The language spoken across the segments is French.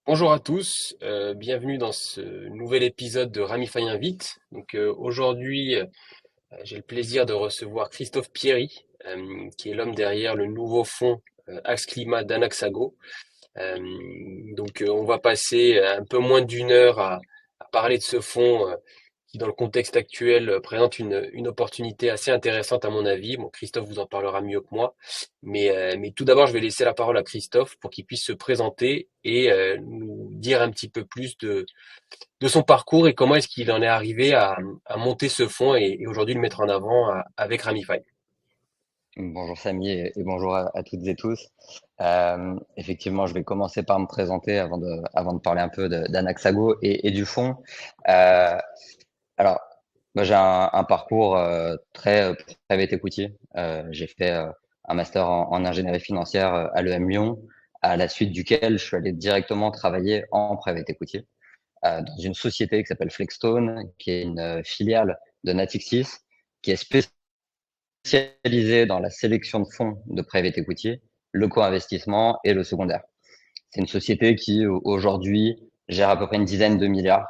Bonjour à tous, bienvenue dans ce nouvel épisode de Ramify Invite. Aujourd'hui, j'ai le plaisir de recevoir Christophe Pierry, qui est l'homme derrière le nouveau fonds Axe Climat d'Anaxago. Euh, on va passer un peu moins d'une heure à parler de ce fonds qui, dans le contexte actuel, présente une opportunité assez intéressante à mon avis. Bon, Christophe vous en parlera mieux que moi, mais tout d'abord, je vais laisser la parole à Christophe pour qu'il puisse se présenter et nous dire un petit peu plus de son parcours et comment est-ce qu'il en est arrivé à monter ce fonds et aujourd'hui le mettre en avant avec Ramify. Bonjour Samy et bonjour à toutes et tous. Effectivement, je vais commencer par me présenter avant de parler un peu d'Anaxago et du fond. Euh, alors, moi j'ai un parcours très private equity. J'ai fait un master en ingénierie financière à l'EM Lyon, à la suite duquel je suis allé directement travailler en private equity dans une société qui s'appelle Flexstone, qui est une filiale de Natixis, qui est spécialisé dans la sélection de fonds de private equity, le co-investissement et le secondaire. C'est une société qui aujourd'hui gère à peu près une dizaine de milliards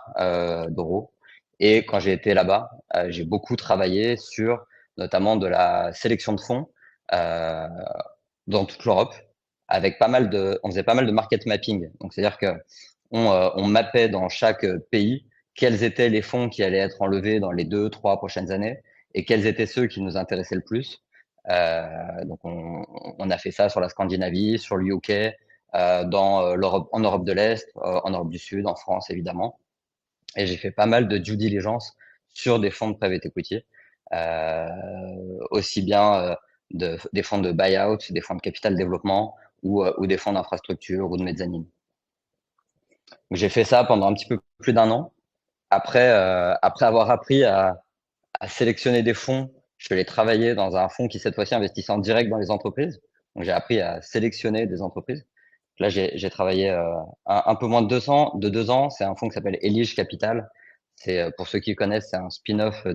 d'euros. Et quand j'ai été là-bas, j'ai beaucoup travaillé sur notamment de la sélection de fonds euh, dans toute l'Europe, avec on faisait pas mal de market mapping. Donc c'est-à-dire que on mappait dans chaque pays quels étaient les fonds qui allaient être enlevés dans les 2, 3 prochaines années et quels étaient ceux qui nous intéressaient le plus. On a fait ça sur la Scandinavie, sur le UK, dans l'Europe, en Europe de l'Est, en Europe du Sud, en France évidemment. Et j'ai fait pas mal de due diligence sur des fonds de private equity, euh, aussi bien des fonds de buyout, des fonds de capital développement ou des fonds d'infrastructure ou de mezzanine. J'ai fait ça pendant un petit peu plus d'un an. Après avoir appris à sélectionner des fonds, je suis allé travailler dans un fonds qui cette fois-ci investissait en direct dans les entreprises. Donc j'ai appris à sélectionner des entreprises. Là, j'ai travaillé un peu moins de 2 ans. C'est un fonds qui s'appelle Elige Capital. C'est pour ceux qui connaissent, c'est un spin-off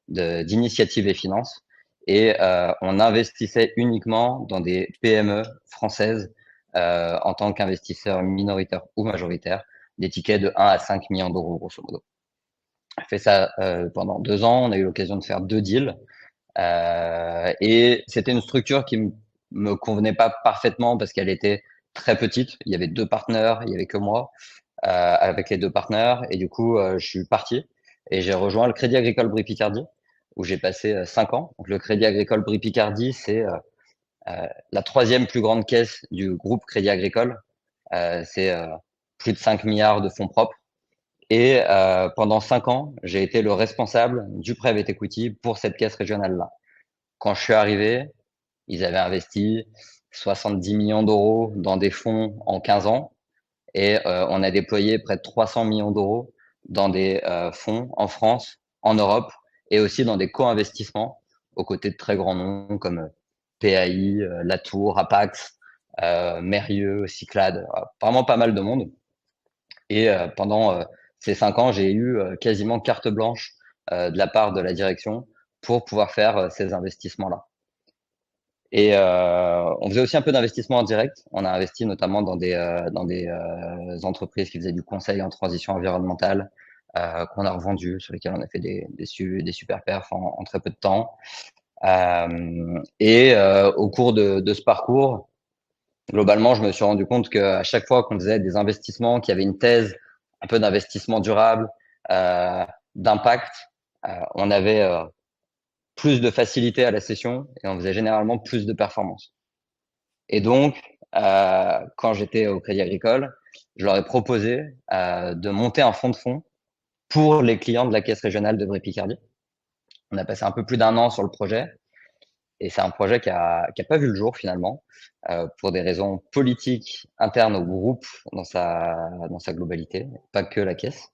d'Initiative et Finance. Et on investissait uniquement dans des PME françaises en tant qu'investisseur minoritaire ou majoritaire, des tickets de 1 à 5 millions d'euros, grosso modo. On a fait ça pendant 2 ans. On a eu l'occasion de faire 2 deals. Et c'était une structure qui me convenait pas parfaitement parce qu'elle était très petite. Il y avait deux partenaires, il y avait que moi avec les deux partenaires. Et du coup, je suis parti et j'ai rejoint le Crédit Agricole Brie Picardie où j'ai passé 5 ans. Donc, le Crédit Agricole Brie Picardie, c'est la troisième plus grande caisse du groupe Crédit Agricole. C'est plus de 5 milliards de fonds propres. Et pendant 5 ans, j'ai été le responsable du private equity pour cette caisse régionale-là. Quand je suis arrivé, ils avaient investi 70 millions d'euros dans des fonds en 15 ans et on a déployé près de 300 millions d'euros dans des fonds en France, en Europe et aussi dans des co-investissements aux côtés de très grands noms comme PAI, Latour, Apax, Mérieux, Cyclades, vraiment pas mal de monde. Et pendant ces 5 ans, j'ai eu quasiment carte blanche de la part de la direction pour pouvoir faire ces investissements-là. Et on faisait aussi un peu d'investissement en direct. On a investi notamment dans des entreprises qui faisaient du conseil en transition environnementale, qu'on a revendu, sur lesquelles on a fait des super perfs en très peu de temps. Et au cours de ce parcours, globalement, je me suis rendu compte qu'à chaque fois qu'on faisait des investissements, qui avaient une thèse un peu d'investissement durable, euh, d'impact, on avait plus de facilité à la session et on faisait généralement plus de performance. Et donc, quand j'étais au Crédit Agricole, je leur ai proposé de monter un fonds de fonds pour les clients de la Caisse régionale de Brie-Picardie. On a passé un peu plus d'un an sur le projet et c'est un projet qui a pas vu le jour finalement pour des raisons politiques internes au groupe dans sa globalité, pas que la Caisse.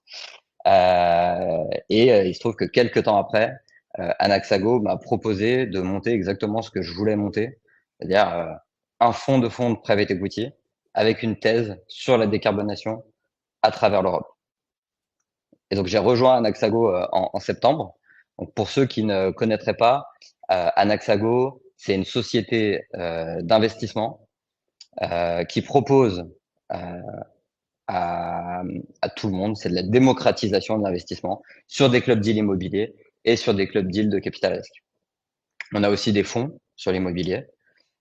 Et il se trouve que quelques temps après, Anaxago m'a proposé de monter exactement ce que je voulais monter, c'est-à-dire un fonds de private equity avec une thèse sur la décarbonation à travers l'Europe. Et donc j'ai rejoint Anaxago en septembre. Donc pour ceux qui ne connaîtraient pas, Anaxago, c'est une société d'investissement qui propose à, à tout le monde. C'est de la démocratisation de l'investissement sur des clubs deals immobiliers et sur des clubs deals de capital risque. On a aussi des fonds sur l'immobilier.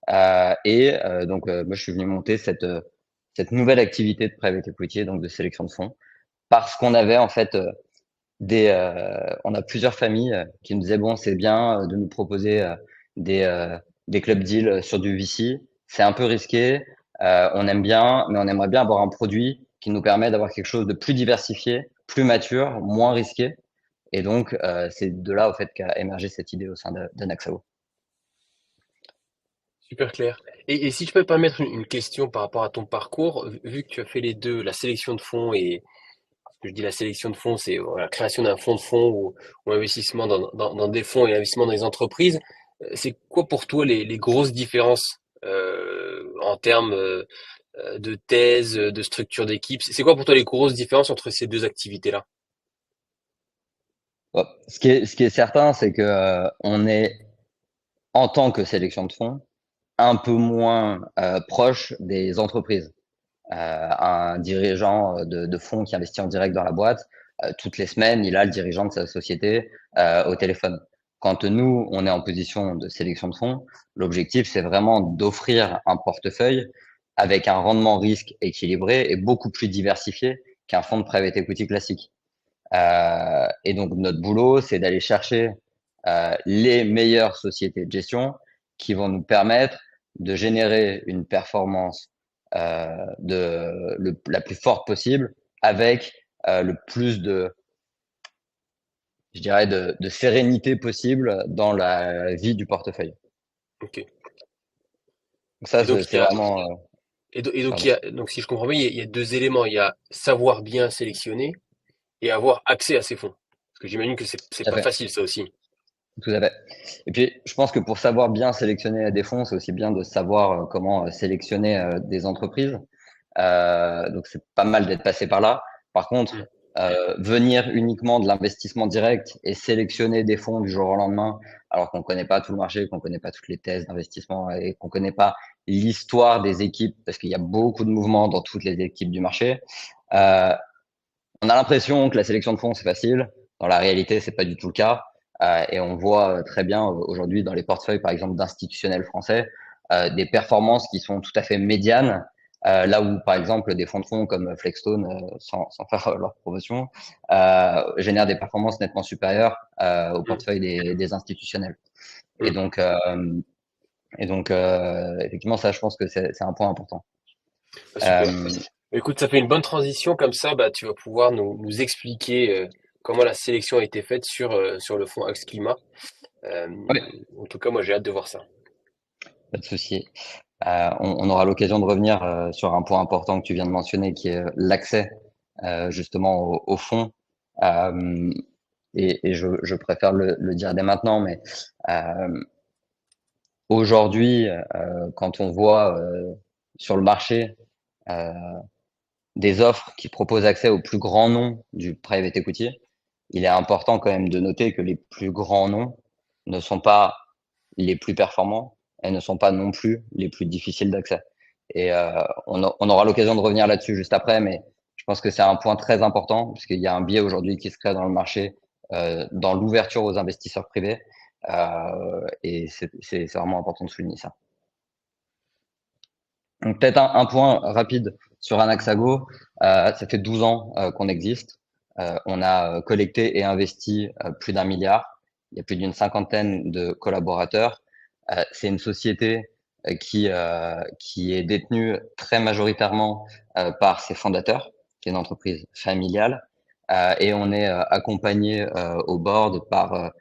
Moi, je suis venu monter cette nouvelle activité de private equity, donc de sélection de fonds, parce qu'on avait en fait on a plusieurs familles qui nous disaient bon, c'est bien de nous proposer des club deals sur du VC, c'est un peu risqué, on aime bien, mais on aimerait bien avoir un produit qui nous permet d'avoir quelque chose de plus diversifié, plus mature, moins risqué. Et donc, c'est de là au fait qu'a émergé cette idée au sein de Naxao. Super clair. Et si je peux me permettre une question par rapport à ton parcours, vu que tu as fait les deux, la sélection de fonds et je dis la sélection de fonds, c'est la création d'un fonds de fonds ou investissement dans des fonds et investissement dans les entreprises. C'est quoi pour toi les grosses différences en termes de thèse, de structure d'équipe? C'est quoi pour toi les grosses différences entre ces deux activités-là? Bon, ce qui est certain, c'est que on est en tant que sélection de fonds un peu moins proche des entreprises. Un dirigeant de fonds qui investit en direct dans la boîte, toutes les semaines, il a le dirigeant de sa société au téléphone. Quand nous, on est en position de sélection de fonds, l'objectif, c'est vraiment d'offrir un portefeuille avec un rendement risque équilibré et beaucoup plus diversifié qu'un fonds de private equity classique. Et donc, notre boulot, c'est d'aller chercher les meilleures sociétés de gestion qui vont nous permettre de générer une performance la plus forte possible avec le plus je dirais, de sérénité possible dans la vie du portefeuille. Ok. Donc ça, Et donc c'est vraiment, donc pardon. donc si je comprends bien, il y a deux éléments. Il y a savoir bien sélectionner et avoir accès à ces fonds. Parce que j'imagine que c'est Tout à pas fait. facile ça aussi. Tout à fait. Et puis, je pense que pour savoir bien sélectionner des fonds, c'est aussi bien de savoir comment sélectionner des entreprises. Donc, c'est pas mal d'être passé par là. Par contre, Mm. venir uniquement de l'investissement direct et sélectionner des fonds du jour au lendemain, alors qu'on connaît pas tout le marché, qu'on connaît pas toutes les thèses d'investissement et qu'on connaît pas l'histoire des équipes, parce qu'il y a beaucoup de mouvements dans toutes les équipes du marché. Euh, on a l'impression que la sélection de fonds, c'est facile. Dans la réalité, c'est pas du tout le cas. Et on voit très bien aujourd'hui dans les portefeuilles, par exemple, d'institutionnels français, des performances qui sont tout à fait médianes. Là où, par exemple, des fonds de fonds comme Flexstone, sans faire leur promotion, génèrent des performances nettement supérieures au Mm. portefeuille des institutionnels. Et Mm. donc, effectivement, ça, je pense que c'est un point important. Ah, super. Euh, Écoute, ça fait une bonne transition comme ça, bah, tu vas pouvoir nous expliquer comment la sélection a été faite sur le fonds Axe Climat. Euh, oui, En tout cas, moi j'ai hâte de voir ça. pas de souci. On aura l'occasion de revenir sur un point important que tu viens de mentionner, qui est l'accès justement au fonds. Euh, et je préfère le dire dès maintenant, mais euh, aujourd'hui, quand on voit sur le marché euh, des offres qui proposent accès aux plus grands noms du private equity, il est important quand même de noter que les plus grands noms ne sont pas les plus performants et ne sont pas non plus les plus difficiles d'accès. Et on aura l'occasion de revenir là-dessus juste après, mais je pense que c'est un point très important puisqu'il y a un biais aujourd'hui qui se crée dans le marché, dans l'ouverture aux investisseurs privés, et c'est vraiment important de souligner ça. Donc peut-être un point rapide sur Anaxago. Ça fait 12 ans qu'on existe. On a collecté et investi plus d'1 milliard. Il y a plus d'une cinquantaine de collaborateurs. C'est une société qui est détenue très majoritairement par ses fondateurs, qui est une entreprise familiale. Et on est accompagné au board par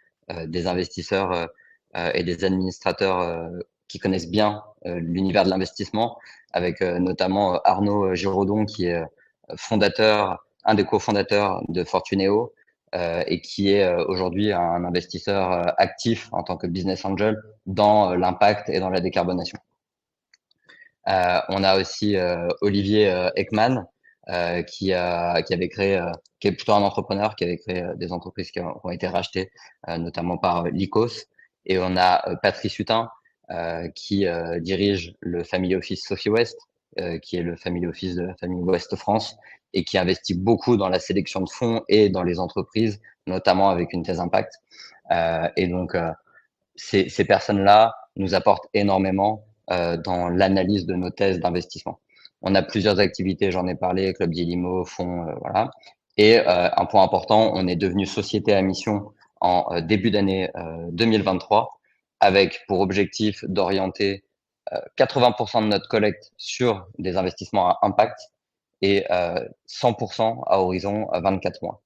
des investisseurs et des administrateurs qui connaissent bien l'univers de l'investissement, avec notamment Arnaud Giraudon, qui est fondateur, un des cofondateurs de Fortuneo, et qui est aujourd'hui un investisseur actif en tant que business angel dans l'impact et dans la décarbonation. On a aussi Olivier Ekman, qui avait créé, qui est plutôt un entrepreneur, qui avait créé des entreprises qui ont été rachetées, notamment par Lycos. Et on a Patrice Hutin, qui dirige le Family Office Sophie West, qui est le family office de la famille Ouest France et qui investit beaucoup dans la sélection de fonds et dans les entreprises, notamment avec une thèse impact. Et donc, ces personnes-là nous apportent énormément dans l'analyse de nos thèses d'investissement. On a plusieurs activités, j'en ai parlé, Club d'Ilimo, fonds, voilà. Et un point important, on est devenu société à mission en début d'année 2023, avec pour objectif d'orienter 80% de notre collecte sur des investissements à impact et 100% à horizon 24 mois.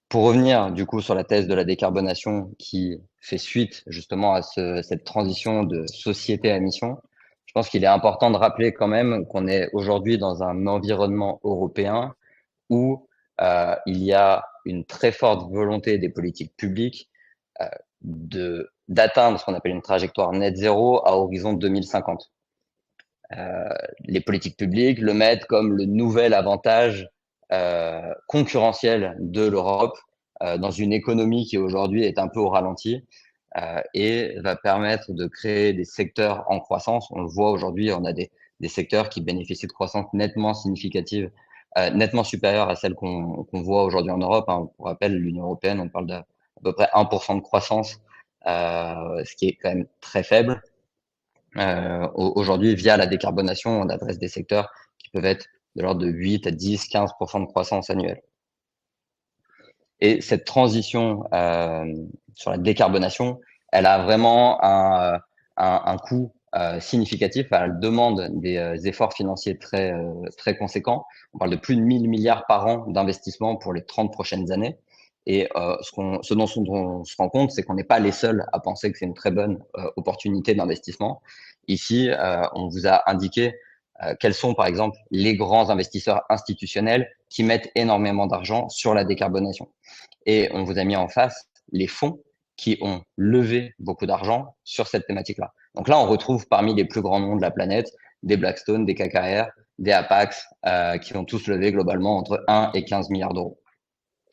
Pour revenir du coup sur la thèse de la décarbonation qui fait suite justement à cette transition de société à mission, je pense qu'il est important de rappeler quand même qu'on est aujourd'hui dans un environnement européen où il y a une très forte volonté des politiques publiques d'atteindre ce qu'on appelle une trajectoire net zéro à horizon 2050. Les politiques publiques le mettent comme le nouvel avantage concurrentiel de l'Europe dans une économie qui aujourd'hui est un peu au ralenti et va permettre de créer des secteurs en croissance. On le voit aujourd'hui, on a des secteurs qui bénéficient de croissance nettement significative, nettement supérieure à celle qu'on voit aujourd'hui en Europe. Hein. Pour rappel, l'Union européenne, on parle d'à peu près 1% de croissance, ce qui est quand même très faible. Aujourd'hui, via la décarbonation, on adresse des secteurs qui peuvent être de l'ordre de 8 à 10, 15% de croissance annuelle. Et cette transition sur la décarbonation, elle a vraiment un coût significatif. Elle demande des efforts financiers très conséquents. On parle de plus de 1000 milliards par an d'investissement pour les 30 prochaines années. Et ce dont on se rend compte, c'est qu'on n'est pas les seuls à penser que c'est une très bonne opportunité d'investissement. Ici, on vous a indiqué quels sont, par exemple, les grands investisseurs institutionnels qui mettent énormément d'argent sur la décarbonation. Et on vous a mis en face les fonds qui ont levé beaucoup d'argent sur cette thématique-là. Donc là, on retrouve parmi les plus grands noms de la planète des Blackstone, des KKR, des Apax, qui ont tous levé globalement entre 1 et 15 milliards d'euros.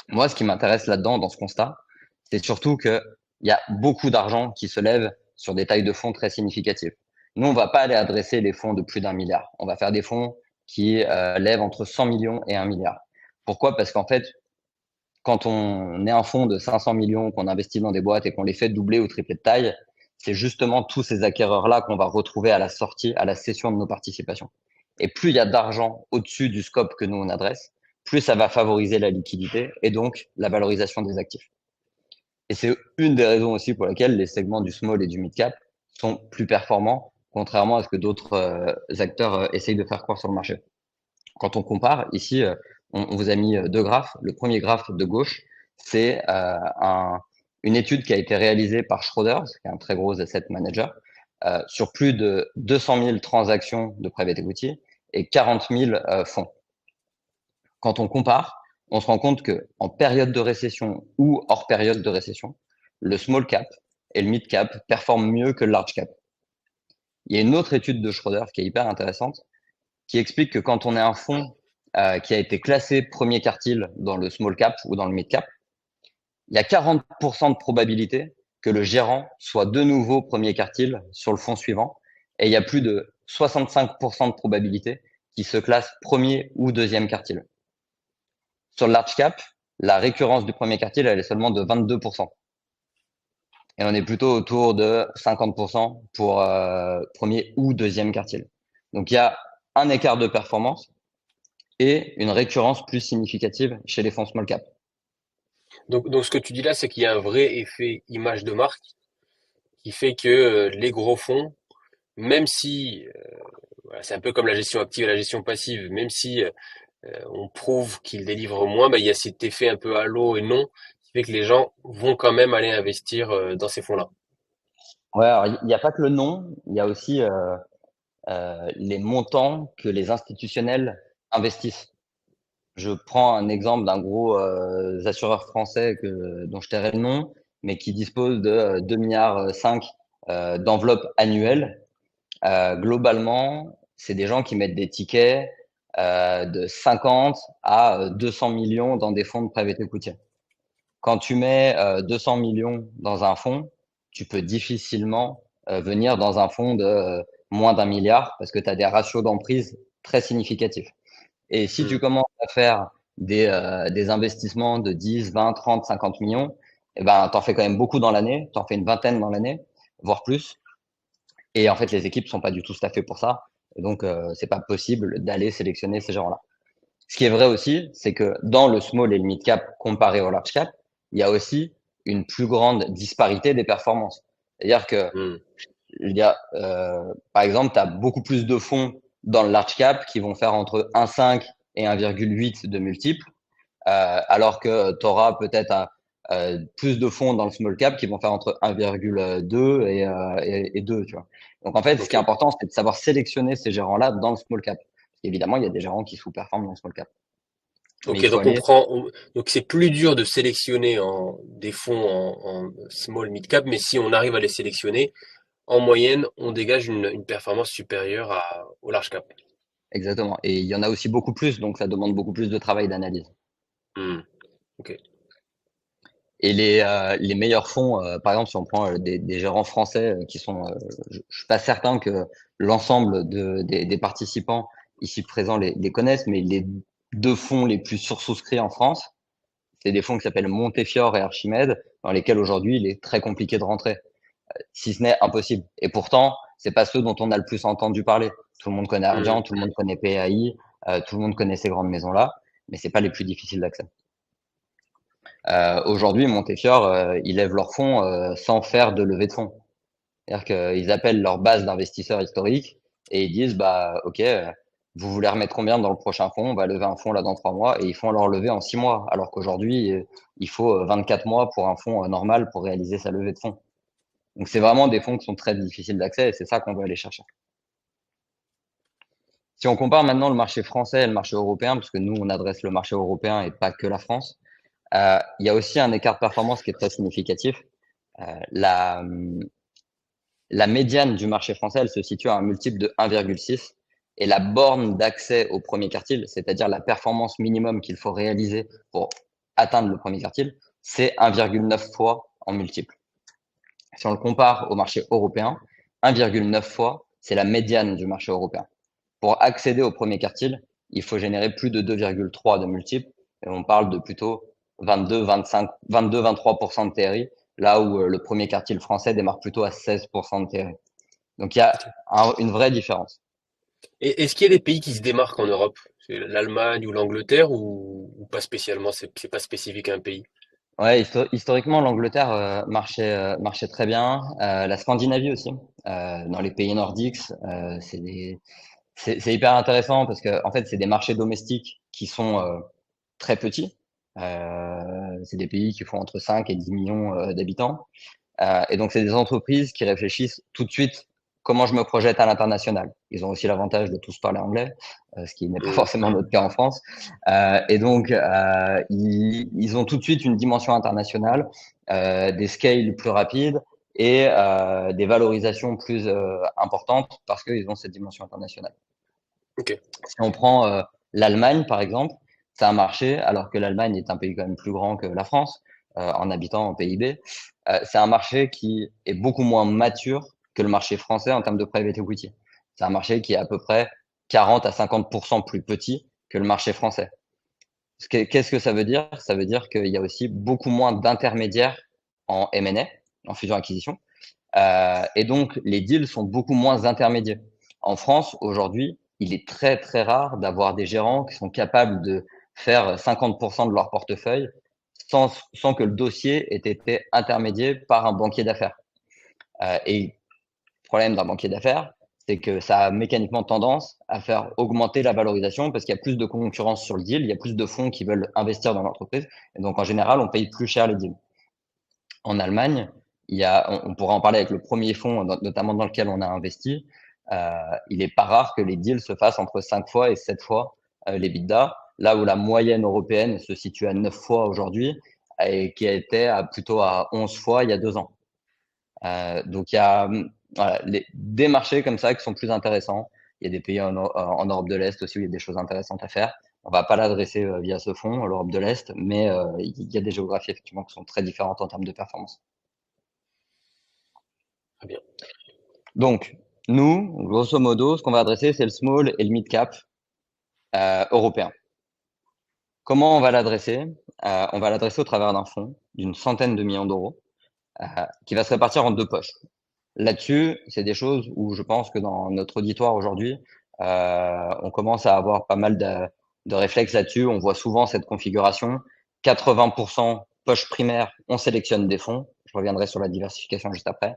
Moi, ce qui m'intéresse là-dedans, dans ce constat, c'est surtout qu'il y a beaucoup d'argent qui se lève sur des tailles de fonds très significatives. Nous, on va pas aller adresser les fonds de plus d'1 milliard. On va faire des fonds qui lèvent entre 100 millions et 1 milliard. Pourquoi? Parce qu'en fait, quand on est un fonds de 500 millions, qu'on investit dans des boîtes et qu'on les fait doubler ou tripler de taille, c'est justement tous ces acquéreurs-là qu'on va retrouver à la sortie, à la cession de nos participations. Et plus il y a d'argent au-dessus du scope que nous on adresse, plus ça va favoriser la liquidité et donc la valorisation des actifs. Et c'est une des raisons aussi pour lesquelles les segments du small et du mid cap sont plus performants, contrairement à ce que d'autres acteurs essayent de faire croire sur le marché. Quand on compare, ici, on vous a mis deux graphes. Le premier graphe de gauche, c'est une étude qui a été réalisée par Schroders, qui est un très gros asset manager, sur plus de 200 000 transactions de private equity et 40 000 fonds. Quand on compare, on se rend compte que en période de récession ou hors période de récession, le small cap et le mid cap performent mieux que le large cap. Il y a une autre étude de Schroders qui est hyper intéressante, qui explique que quand on est un fonds qui a été classé premier quartile dans le small cap ou dans le mid cap, il y a 40% de probabilité que le gérant soit de nouveau premier quartile sur le fonds suivant, et il y a plus de 65% de probabilité qu'il se classe premier ou deuxième quartile. Sur le large cap, la récurrence du premier quartile, elle est seulement de 22%. Et on est plutôt autour de 50% pour premier ou deuxième quartile. Donc il y a un écart de performance et une récurrence plus significative chez les fonds small cap. Donc ce que tu dis là, c'est qu'il y a un vrai effet image de marque qui fait que les gros fonds, même si voilà, c'est un peu comme la gestion active et la gestion passive, même si on prouve qu'ils délivrent moins, bah, il y a cet effet un peu halo et non qui fait que les gens vont quand même aller investir dans ces fonds-là. Ouais, alors il n'y a pas que le nom, il y a aussi les montants que les institutionnels investissent. Je prends un exemple d'un gros assureur français dont je tairai le nom, mais qui dispose de 2 milliards 5 d'enveloppes annuelles. Globalement, c'est des gens qui mettent des tickets de 50 à 200 millions dans des fonds de private equity. Quand tu mets 200 millions dans un fonds, tu peux difficilement venir dans un fonds de moins d'un milliard parce que tu as des ratios d'emprise très significatifs. Et si tu Hmm. commences à faire des investissements de 10, 20, 30, 50 millions, eh ben, tu en fais quand même beaucoup dans l'année, tu en fais une vingtaine dans l'année, voire plus. Et en fait, les équipes sont pas du tout staffées pour ça. Et donc, c'est pas possible d'aller sélectionner ces gens-là. Ce qui est vrai aussi, c'est que dans le small et le mid cap comparé au large cap, il y a aussi une plus grande disparité des performances. C'est-à-dire que, Hmm. par exemple, tu as beaucoup plus de fonds dans le large cap qui vont faire entre 1,5 et 1,8 de multiples, alors que tu auras peut-être plus de fonds dans le small cap qui vont faire entre 1,2 et 2, tu vois. Donc en fait, ce qui est Ok. important, c'est de savoir sélectionner ces gérants-là dans le small cap. Évidemment, il y a des gérants qui sous-performent dans le small cap. Mais Ok, il faut donc on aller prend, donc c'est plus dur de sélectionner des fonds en small mid cap, mais si on arrive à les sélectionner, en moyenne, on dégage une performance supérieure au large cap. exactement. Et il y en a aussi beaucoup plus, donc ça demande beaucoup plus de travail d'analyse. Hmm. Ok. Et les meilleurs fonds, par exemple, si on prend des gérants français qui sont, je suis pas certain que l'ensemble des participants ici présents les connaissent, mais les deux fonds les plus sursouscrits en France, c'est des fonds qui s'appellent Montefiore et Archimède, dans lesquels aujourd'hui il est très compliqué de rentrer, si ce n'est impossible. Et pourtant, c'est pas ceux dont on a le plus entendu parler. Tout le monde connaît Hmm. Ardian, tout le monde connaît PAI, tout le monde connaît ces grandes maisons-là, mais c'est pas les plus difficiles d'accès. Aujourd'hui, Montefiore, ils lèvent leurs fonds sans faire de levée de fonds. C'est-à-dire qu'ils appellent leur base d'investisseurs historiques et ils disent, bah, OK, vous voulez remettre combien dans le prochain fonds? On va lever un fonds là dans 3 mois et ils font leur levée en 6 mois. Alors qu'aujourd'hui, il faut 24 mois pour un fonds normal pour réaliser sa levée de fonds. Donc, c'est vraiment des fonds qui sont très difficiles d'accès et c'est ça qu'on doit aller chercher. Si on compare maintenant le marché français et le marché européen, parce que nous, on adresse le marché européen et pas que la France, il y a aussi un écart de performance qui est très significatif. Euh, la, la médiane du marché français, elle se situe à un multiple de 1,6 et la borne d'accès au premier quartile, c'est-à-dire la performance minimum qu'il faut réaliser pour atteindre le premier quartile, c'est 1,9 fois en multiple. Si on le compare au marché européen, 1,9 fois, c'est la médiane du marché européen. Pour accéder au premier quartile, il faut générer plus de 2,3 de multiples et on parle de plutôt 22, 25, 22, 23% de TRI, là où le premier quartile français démarre plutôt à 16% de TRI. Donc il y a une vraie différence. Et est-ce qu'il y a des pays qui se démarquent en Europe? C'est l'Allemagne ou l'Angleterre ou pas spécialement? C'est pas spécifique à un pays. Ouais, historiquement, l'Angleterre marchait très bien. La Scandinavie aussi, dans les pays nordiques, c'est hyper intéressant parce que en fait, c'est des marchés domestiques qui sont très petits. C'est des pays qui font entre 5 et 10 millions d'habitants. Et donc, c'est des entreprises qui réfléchissent tout de suite comment je me projette à l'international. Ils ont aussi l'avantage de tous parler anglais, ce qui n'est pas Hmm. forcément notre cas en France. Et donc, ils ont tout de suite une dimension internationale, des scales plus rapides et des valorisations plus importantes parce qu'ils ont cette dimension internationale. Ok. Si on prend l'Allemagne, par exemple, c'est un marché, alors que l'Allemagne est un pays quand même plus grand que la France, en habitants, en PIB, c'est un marché qui est beaucoup moins mature que le marché français en termes de private equity. C'est un marché qui est à peu près 40 à 50% plus petit que le marché français. Qu'est-ce que ça veut dire? Ça veut dire qu'il y a aussi beaucoup moins d'intermédiaires en M&A, en fusion-acquisition, et donc, les deals sont beaucoup moins intermédiaires. En France, aujourd'hui, il est très, très rare d'avoir des gérants qui sont capables de faire 50% de leur portefeuille sans que le dossier ait été intermédié par un banquier d'affaires. Et le problème d'un banquier d'affaires, c'est que ça a mécaniquement tendance à faire augmenter la valorisation parce qu'il y a plus de concurrence sur le deal, il y a plus de fonds qui veulent investir dans l'entreprise. Et donc, en général, on paye plus cher les deals. En Allemagne, on pourra en parler avec le premier fonds, notamment dans lequel on a investi. Il n'est pas rare que les deals se fassent entre 5 fois et 7 fois l'EBITDA, là où la moyenne européenne se situe à 9 fois aujourd'hui et qui était plutôt à 11 fois il y a 2 ans. Donc il y a voilà, des marchés comme ça qui sont plus intéressants. Il y a des pays en Europe de l'Est aussi où il y a des choses intéressantes à faire. On va pas l'adresser via ce fonds, l'Europe de l'Est, mais il y a des géographies effectivement qui sont très différentes en termes de performance. Très bien. Donc, Nous, grosso modo, ce qu'on va adresser, c'est le small et le mid cap européen. Comment on va l'adresser? On va l'adresser au travers d'un fonds d'une centaine de millions d'euros qui va se répartir en deux poches. Là-dessus, c'est des choses où je pense que dans notre auditoire aujourd'hui, on commence à avoir pas mal de réflexes là-dessus. On voit souvent cette configuration. 80% poche primaire, on sélectionne des fonds. Je reviendrai sur la diversification juste après.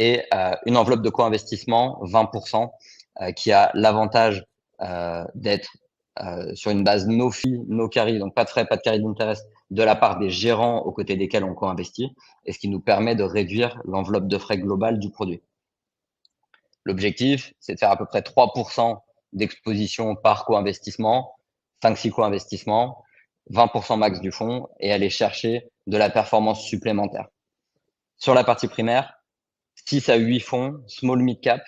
Et une enveloppe de co-investissement, 20%, qui a l'avantage d'être sur une base no fee, no carry, donc pas de frais, pas de carry d'intérêt de la part des gérants aux côtés desquels on co-investit, et ce qui nous permet de réduire l'enveloppe de frais globale du produit. L'objectif, c'est de faire à peu près 3% d'exposition par co-investissement, 5-6 co-investissements, 20% max du fonds et aller chercher de la performance supplémentaire. Sur la partie primaire, 6 à 8 fonds, small mid cap,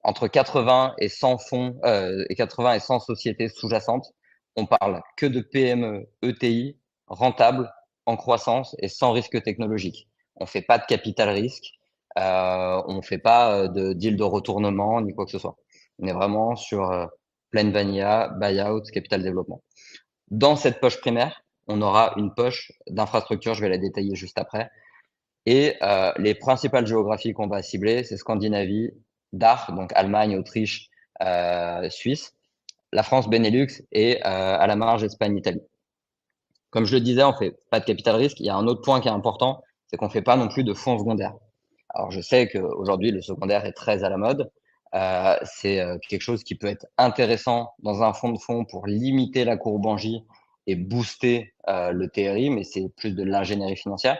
entre 80 et 100 fonds et 80 et 100 sociétés sous-jacentes. On parle que de PME, ETI, rentables, en croissance et sans risque technologique. On fait pas de capital risque, on fait pas de deal de retournement ni quoi que ce soit. On est vraiment sur plain vanilla, buyout, capital développement. Dans cette poche primaire, on aura une poche d'infrastructure, je vais la détailler juste après. Et les principales géographies qu'on va cibler, c'est Scandinavie, DACH, donc Allemagne, Autriche, Suisse, la France, Benelux et à la marge Espagne, Italie. Comme je le disais, on fait pas de capital risque. Il y a un autre point qui est important, c'est qu'on fait pas non plus de fonds secondaires. Alors je sais qu'aujourd'hui le secondaire est très à la mode. C'est quelque chose qui peut être intéressant dans un fonds de fonds pour limiter la courbe en J et booster le TRI, mais c'est plus de l'ingénierie financière.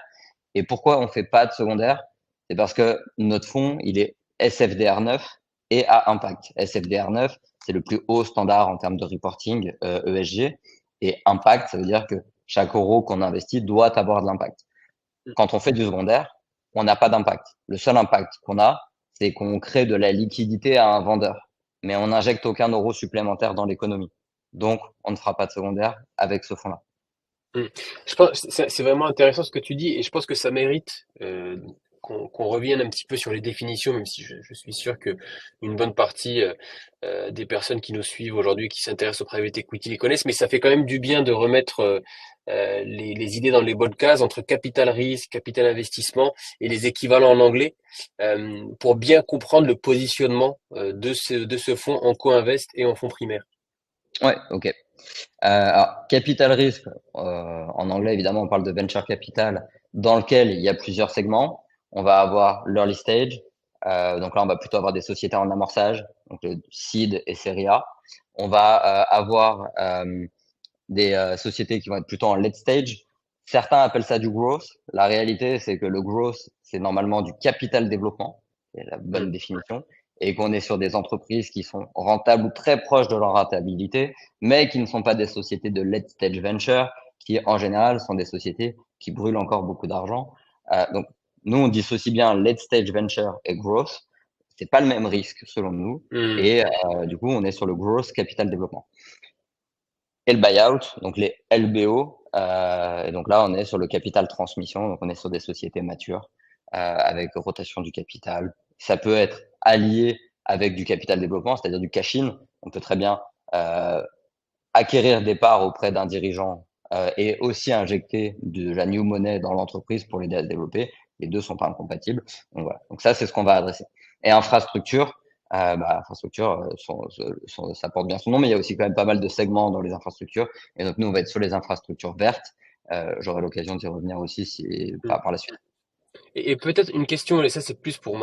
Et pourquoi on fait pas de secondaire? C'est parce que notre fonds, il est SFDR 9 et à impact. SFDR 9, c'est le plus haut standard en termes de reporting ESG. Et impact, ça veut dire que chaque euro qu'on investit doit avoir de l'impact. Quand on fait du secondaire, on n'a pas d'impact. Le seul impact qu'on a, c'est qu'on crée de la liquidité à un vendeur. Mais on n'injecte aucun euro supplémentaire dans l'économie. Donc, on ne fera pas de secondaire avec ce fonds-là. Mm. Je pense c'est vraiment intéressant ce que tu dis et je pense que ça mérite qu'on revienne un petit peu sur les définitions, même si je suis sûr que une bonne partie des personnes qui nous suivent aujourd'hui, qui s'intéressent au private equity, les connaissent, mais ça fait quand même du bien de remettre les idées dans les bonnes cases entre capital risque, capital investissement et les équivalents en anglais pour bien comprendre le positionnement de ce fonds en co-invest et en fonds primaire. Ouais, ok. Alors, capital risque, en anglais, évidemment, on parle de venture capital, dans lequel il y a plusieurs segments. On va avoir l'early stage. Donc là, on va plutôt avoir des sociétés en amorçage, donc le seed et série A. On va avoir des sociétés qui vont être plutôt en late stage. Certains appellent ça du growth. La réalité, c'est que le growth, c'est normalement du capital développement, c'est la bonne Mm. définition, et qu'on est sur des entreprises qui sont rentables ou très proches de leur rentabilité, mais qui ne sont pas des sociétés de late stage venture, qui en général sont des sociétés qui brûlent encore beaucoup d'argent. Donc, nous, on dissocie bien late stage venture et growth. C'est pas le même risque selon nous, Mm. et du coup, on est sur le growth capital développement et le buyout, donc les LBO. Et donc là, on est sur le capital transmission, donc on est sur des sociétés matures avec rotation du capital. Ça peut être allié avec du capital développement, c'est-à-dire du cash-in. On peut très bien euh, acquérir des parts auprès d'un dirigeant et aussi injecter de la new money dans l'entreprise pour l'aider à se développer. Les deux sont pas incompatibles. Donc voilà. Donc ça, c'est ce qu'on va adresser. Et infrastructure, infrastructure, ça porte bien son nom, mais il y a aussi quand même pas mal de segments dans les infrastructures. Et donc nous, on va être sur les infrastructures vertes. J'aurai l'occasion d'y revenir aussi par la suite. Et peut-être une question, et ça c'est plus pour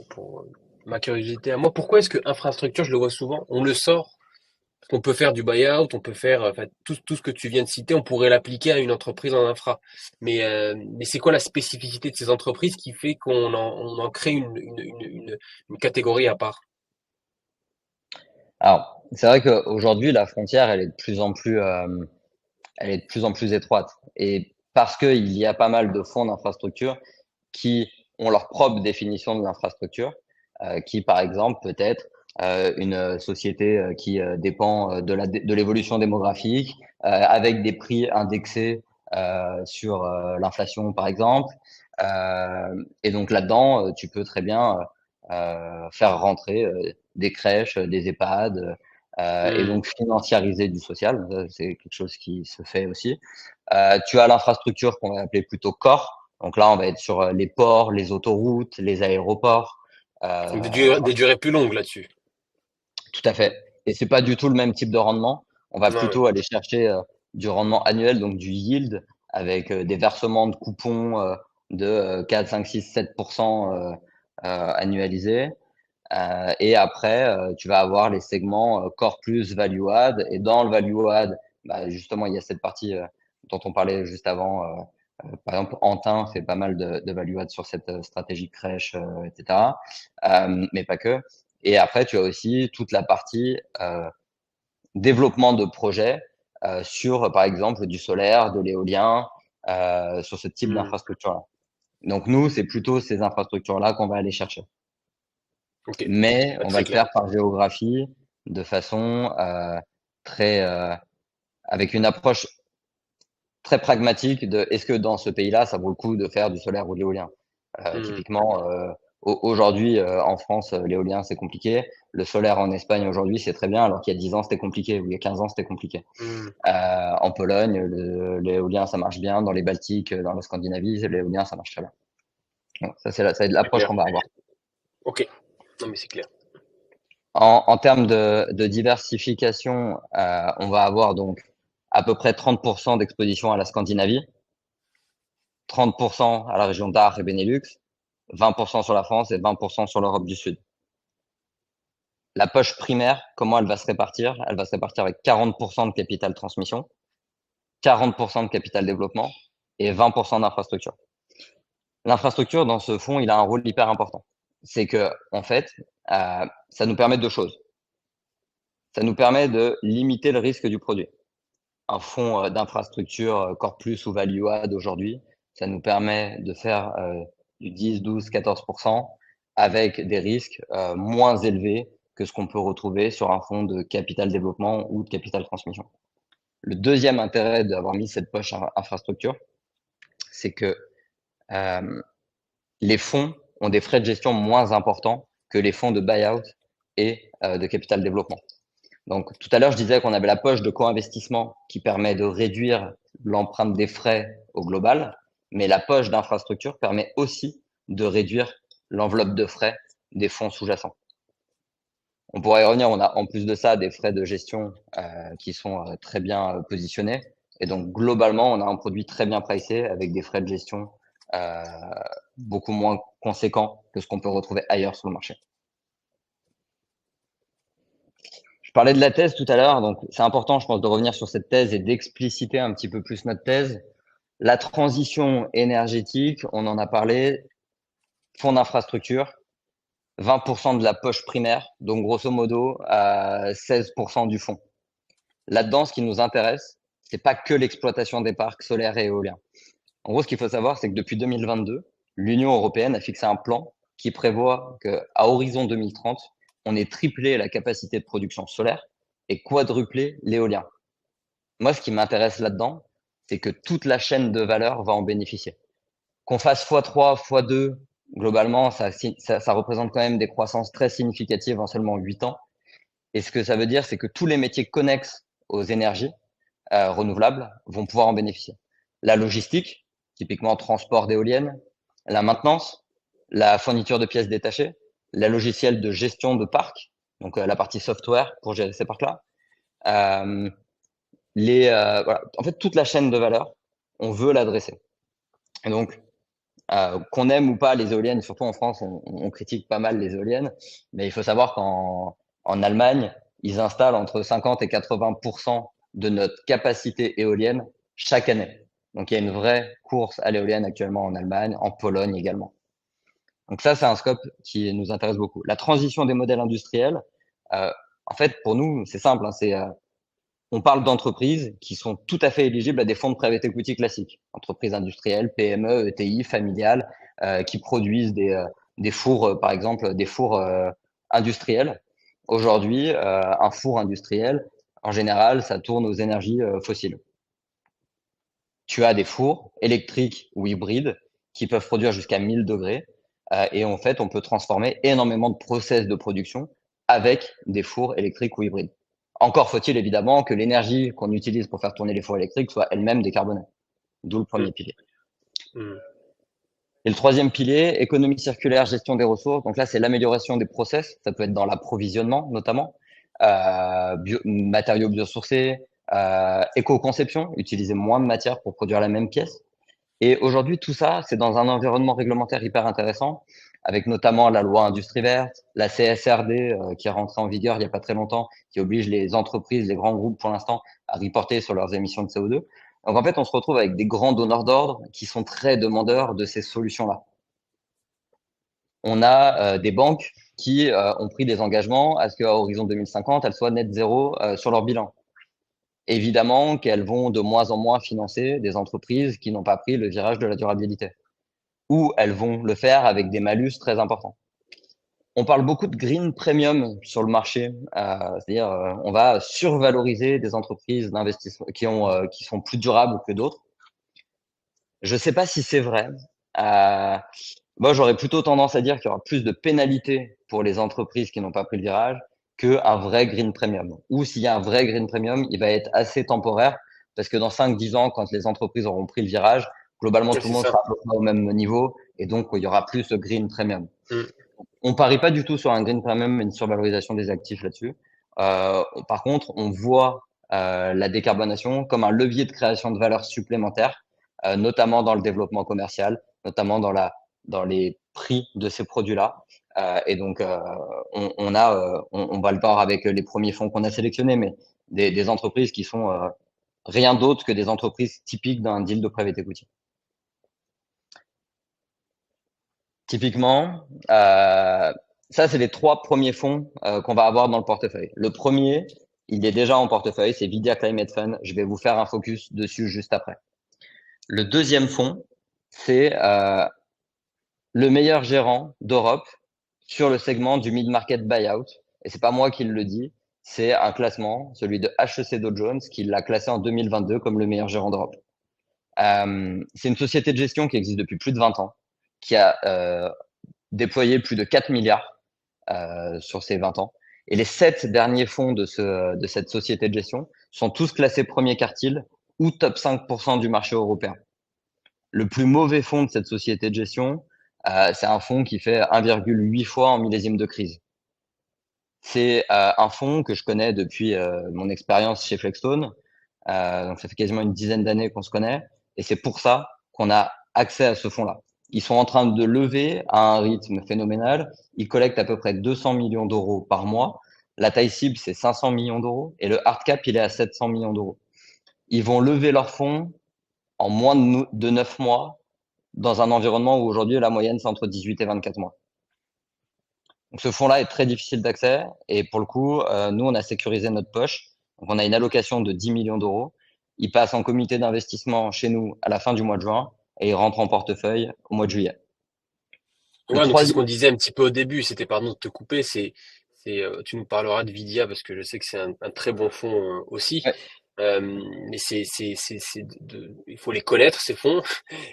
pour ma curiosité à moi. Pourquoi est-ce que infrastructure, je le vois souvent, on le sort, parce qu'on peut faire du buyout, on peut faire enfin, tout ce que tu viens de citer, on pourrait l'appliquer à une entreprise en infra. Mais c'est quoi la spécificité de ces entreprises qui fait on en crée une catégorie à part? Alors, c'est vrai qu'aujourd'hui, la frontière, elle est de plus en plus étroite. Et parce qu'il y a pas mal de fonds d'infrastructure qui ont leur propre définition de l'infrastructure, qui par exemple peut être une société qui dépend de l'évolution démographique, avec des prix indexés sur l'inflation par exemple. Et donc là-dedans, tu peux très bien faire rentrer des crèches, des EHPAD, et Hmm. donc financiariser du social. C'est quelque chose qui se fait aussi. Tu as l'infrastructure qu'on va appeler plutôt core. Donc là, on va être sur les ports, les autoroutes, les aéroports. Donc Euh, des durées plus longues là-dessus. Tout à fait. Et c'est pas du tout le même type de rendement. On va Ah ouais. plutôt aller chercher du rendement annuel, donc du yield, avec des versements de coupons de 4, 5, 6, 7% annualisés. Et après, tu vas avoir les segments core plus value add. Et dans le value add, bah, justement, il y a cette partie dont on parlait juste avant. Par exemple, Antin fait pas mal de value add sur cette stratégie crèche, etc. Mais pas que. Et après, tu as aussi toute la partie développement de projets sur, par exemple, du solaire, de l'éolien, sur ce type Hmm. d'infrastructure-là. Donc nous, c'est plutôt ces infrastructures-là qu'on va aller chercher. Ok. Mais Ah, on va très le clair. faire par géographie, de façon très, avec une approche très pragmatique de est-ce que dans ce pays-là, ça vaut le coup de faire du solaire ou de l'éolien. Hmm. Typiquement, aujourd'hui, en France, l'éolien, c'est compliqué. Le solaire en Espagne, aujourd'hui, c'est très bien, alors qu'il y a 10 ans, c'était compliqué, ou il y a 15 ans, c'était compliqué. Hmm. En Pologne, l'éolien, ça marche bien. Dans les Baltiques, dans la Scandinavie, l'éolien, ça marche très bien. Donc, ça va être C'est l'approche clair. qu'on va avoir. Ok. Non, mais c'est clair. En termes de diversification, on va avoir donc à peu près 30% d'exposition à la Scandinavie, 30% à la région d'Ar et Benelux, 20% sur la France et 20% sur l'Europe du Sud. La poche primaire, comment elle va se répartir? Elle va se répartir avec 40% de capital transmission, 40% de capital développement et 20% d'infrastructure. L'infrastructure, dans ce fonds, il a un rôle hyper important. C'est que, en fait, ça nous permet deux choses. Ça nous permet de limiter le risque du produit. Un fonds d'infrastructure Corpus ou Value Add aujourd'hui, ça nous permet de faire du 10, 12, 14% avec des risques moins élevés que ce qu'on peut retrouver sur un fonds de capital développement ou de capital transmission. Le deuxième intérêt d'avoir mis cette poche infrastructure, c'est que euh, les fonds ont des frais de gestion moins importants que les fonds de buyout et de capital développement. Donc, tout à l'heure, je disais qu'on avait la poche de co-investissement qui permet de réduire l'empreinte des frais au global, mais la poche d'infrastructure permet aussi de réduire l'enveloppe de frais des fonds sous-jacents. On pourrait y revenir, on a en plus de ça des frais de gestion qui sont très bien positionnés. Et donc, globalement, on a un produit très bien pricé avec des frais de gestion euh, beaucoup moins conséquents que ce qu'on peut retrouver ailleurs sur le marché. Je parlais de la thèse tout à l'heure, donc c'est important, je pense, de revenir sur cette thèse et d'expliciter un petit peu plus notre thèse. La transition énergétique, on en a parlé, fonds d'infrastructure, 20% de la poche primaire, donc grosso modo 16% du fonds. Là-dedans, ce qui nous intéresse, c'est pas que l'exploitation des parcs solaires et éoliens. En gros, ce qu'il faut savoir, c'est que depuis 2022, l'Union européenne a fixé un plan qui prévoit qu'à horizon 2030, on ait triplé la capacité de production solaire et quadruplé l'éolien. Moi, ce qui m'intéresse là-dedans, c'est que toute la chaîne de valeur va en bénéficier. Qu'on fasse x3, x2, globalement, ça représente quand même des croissances très significatives en seulement 8 ans. Et ce que ça veut dire, c'est que tous les métiers connexes aux énergies renouvelables vont pouvoir en bénéficier. La logistique, typiquement transport d'éoliennes, la maintenance, la fourniture de pièces détachées, la logiciel de gestion de parc, donc la partie software pour gérer ces parcs-là, euh, voilà. En fait, toute la chaîne de valeur, on veut l'adresser. Et donc, qu'on aime ou pas les éoliennes, surtout en France, on critique pas mal les éoliennes, mais il faut savoir qu'en Allemagne, ils installent entre 50 et 80% de notre capacité éolienne chaque année. Donc, il y a une vraie course à l'éolienne actuellement en Allemagne, en Pologne également. Donc ça, c'est un scope qui nous intéresse beaucoup. La transition des modèles industriels, euh, en fait, pour nous, c'est simple, hein, on parle d'entreprises qui sont tout à fait éligibles à des fonds de private equity classiques, entreprises industrielles, PME, ETI, familiales, qui produisent des fours, par exemple, des fours industriels. Aujourd'hui, un four industriel, en général, ça tourne aux énergies fossiles. Tu as des fours électriques ou hybrides qui peuvent produire jusqu'à 1000 degrés. Et en fait, on peut transformer énormément de process de production avec des fours électriques ou hybrides. Encore faut-il évidemment que l'énergie qu'on utilise pour faire tourner les fours électriques soit elle-même décarbonée, d'où le Mm, premier pilier. mm. Et le troisième pilier, économie circulaire, gestion des ressources. Donc là, c'est l'amélioration des process. Ça peut être dans l'approvisionnement, notamment, matériaux biosourcés, éco-conception, utiliser moins de matière pour produire la même pièce. Et aujourd'hui, tout ça, c'est dans un environnement réglementaire hyper intéressant, avec notamment la loi Industrie verte, la CSRD qui est rentrée en vigueur il n'y a pas très longtemps, qui oblige les entreprises, les grands groupes pour l'instant, à reporter sur leurs émissions de CO2. Donc en fait, on se retrouve avec des grands donneurs d'ordre qui sont très demandeurs de ces solutions-là. On a des banques qui ont pris des engagements à ce qu'à horizon 2050, elles soient net zéro sur leur bilan. Évidemment qu'elles vont de moins en moins financer des entreprises qui n'ont pas pris le virage de la durabilité, ou elles vont le faire avec des malus très importants. On parle beaucoup de green premium sur le marché, c'est-à-dire on va survaloriser des entreprises d'investissement qui sont plus durables que d'autres. Je ne sais pas si c'est vrai. Euh, Moi, j'aurais plutôt tendance à dire qu'il y aura plus de pénalités pour les entreprises qui n'ont pas pris le virage qu'un vrai green premium. Ou s'il y a un vrai green premium, il va être assez temporaire parce que dans 5-10 ans, quand les entreprises auront pris le virage, globalement, Ouais, tout le c'est monde ça. sera à peu près au même niveau et donc il y aura plus de green premium. Mm. On parie pas du tout sur un green premium et une survalorisation des actifs là-dessus. Par contre, on voit la décarbonation comme un levier de création de valeur supplémentaire, notamment dans le développement commercial, notamment dans les prix de ces produits-là. Et donc, on va le voir avec les premiers fonds qu'on a sélectionnés, mais des entreprises qui sont rien d'autre que des entreprises typiques d'un deal de private equity. Typiquement, ça, c'est les 3 premiers fonds qu'on va avoir dans le portefeuille. Le premier, il est déjà en portefeuille, c'est Vidya Climate Fund. Je vais vous faire un focus dessus juste après. Le deuxième fonds, c'est le meilleur gérant d'Europe sur le segment du mid-market buyout. Et c'est pas moi qui le dis, c'est un classement, celui de HEC Dow Jones, qui l'a classé en 2022 comme le meilleur gérant d'Europe. C'est une société de gestion qui existe depuis plus de 20 ans, qui a déployé plus de 4 milliards sur ces 20 ans. Et les 7 derniers fonds de cette société de gestion sont tous classés premier quartile ou top 5% du marché européen. Le plus mauvais fonds de cette société de gestion, c'est un fonds qui fait 1,8 fois en millésime de crise. C'est un fonds que je connais depuis mon expérience chez Flexstone. Donc ça fait quasiment une dizaine d'années qu'on se connaît. Et c'est pour ça qu'on a accès à ce fonds-là. Ils sont en train de lever à un rythme phénoménal. Ils collectent à peu près 200 millions d'euros par mois. La taille cible, c'est 500 millions d'euros. Et le hard cap, il est à 700 millions d'euros. Ils vont lever leurs fonds en moins de 9 mois dans un environnement où aujourd'hui, la moyenne, c'est entre 18 et 24 mois. Donc ce fonds-là est très difficile d'accès. Et pour le coup, nous, on a sécurisé notre poche. Donc on a une allocation de 10 millions d'euros. Il passe en comité d'investissement chez nous à la fin du mois de juin et il rentre en portefeuille au mois de juillet. Le Ouais, donc c'est ce qu'on troisième, disait un petit peu au début, c'était pardon de te couper, tu nous parleras de Vidya parce que je sais que c'est un très bon fonds aussi. ouais, Euh, mais il faut les connaître ces fonds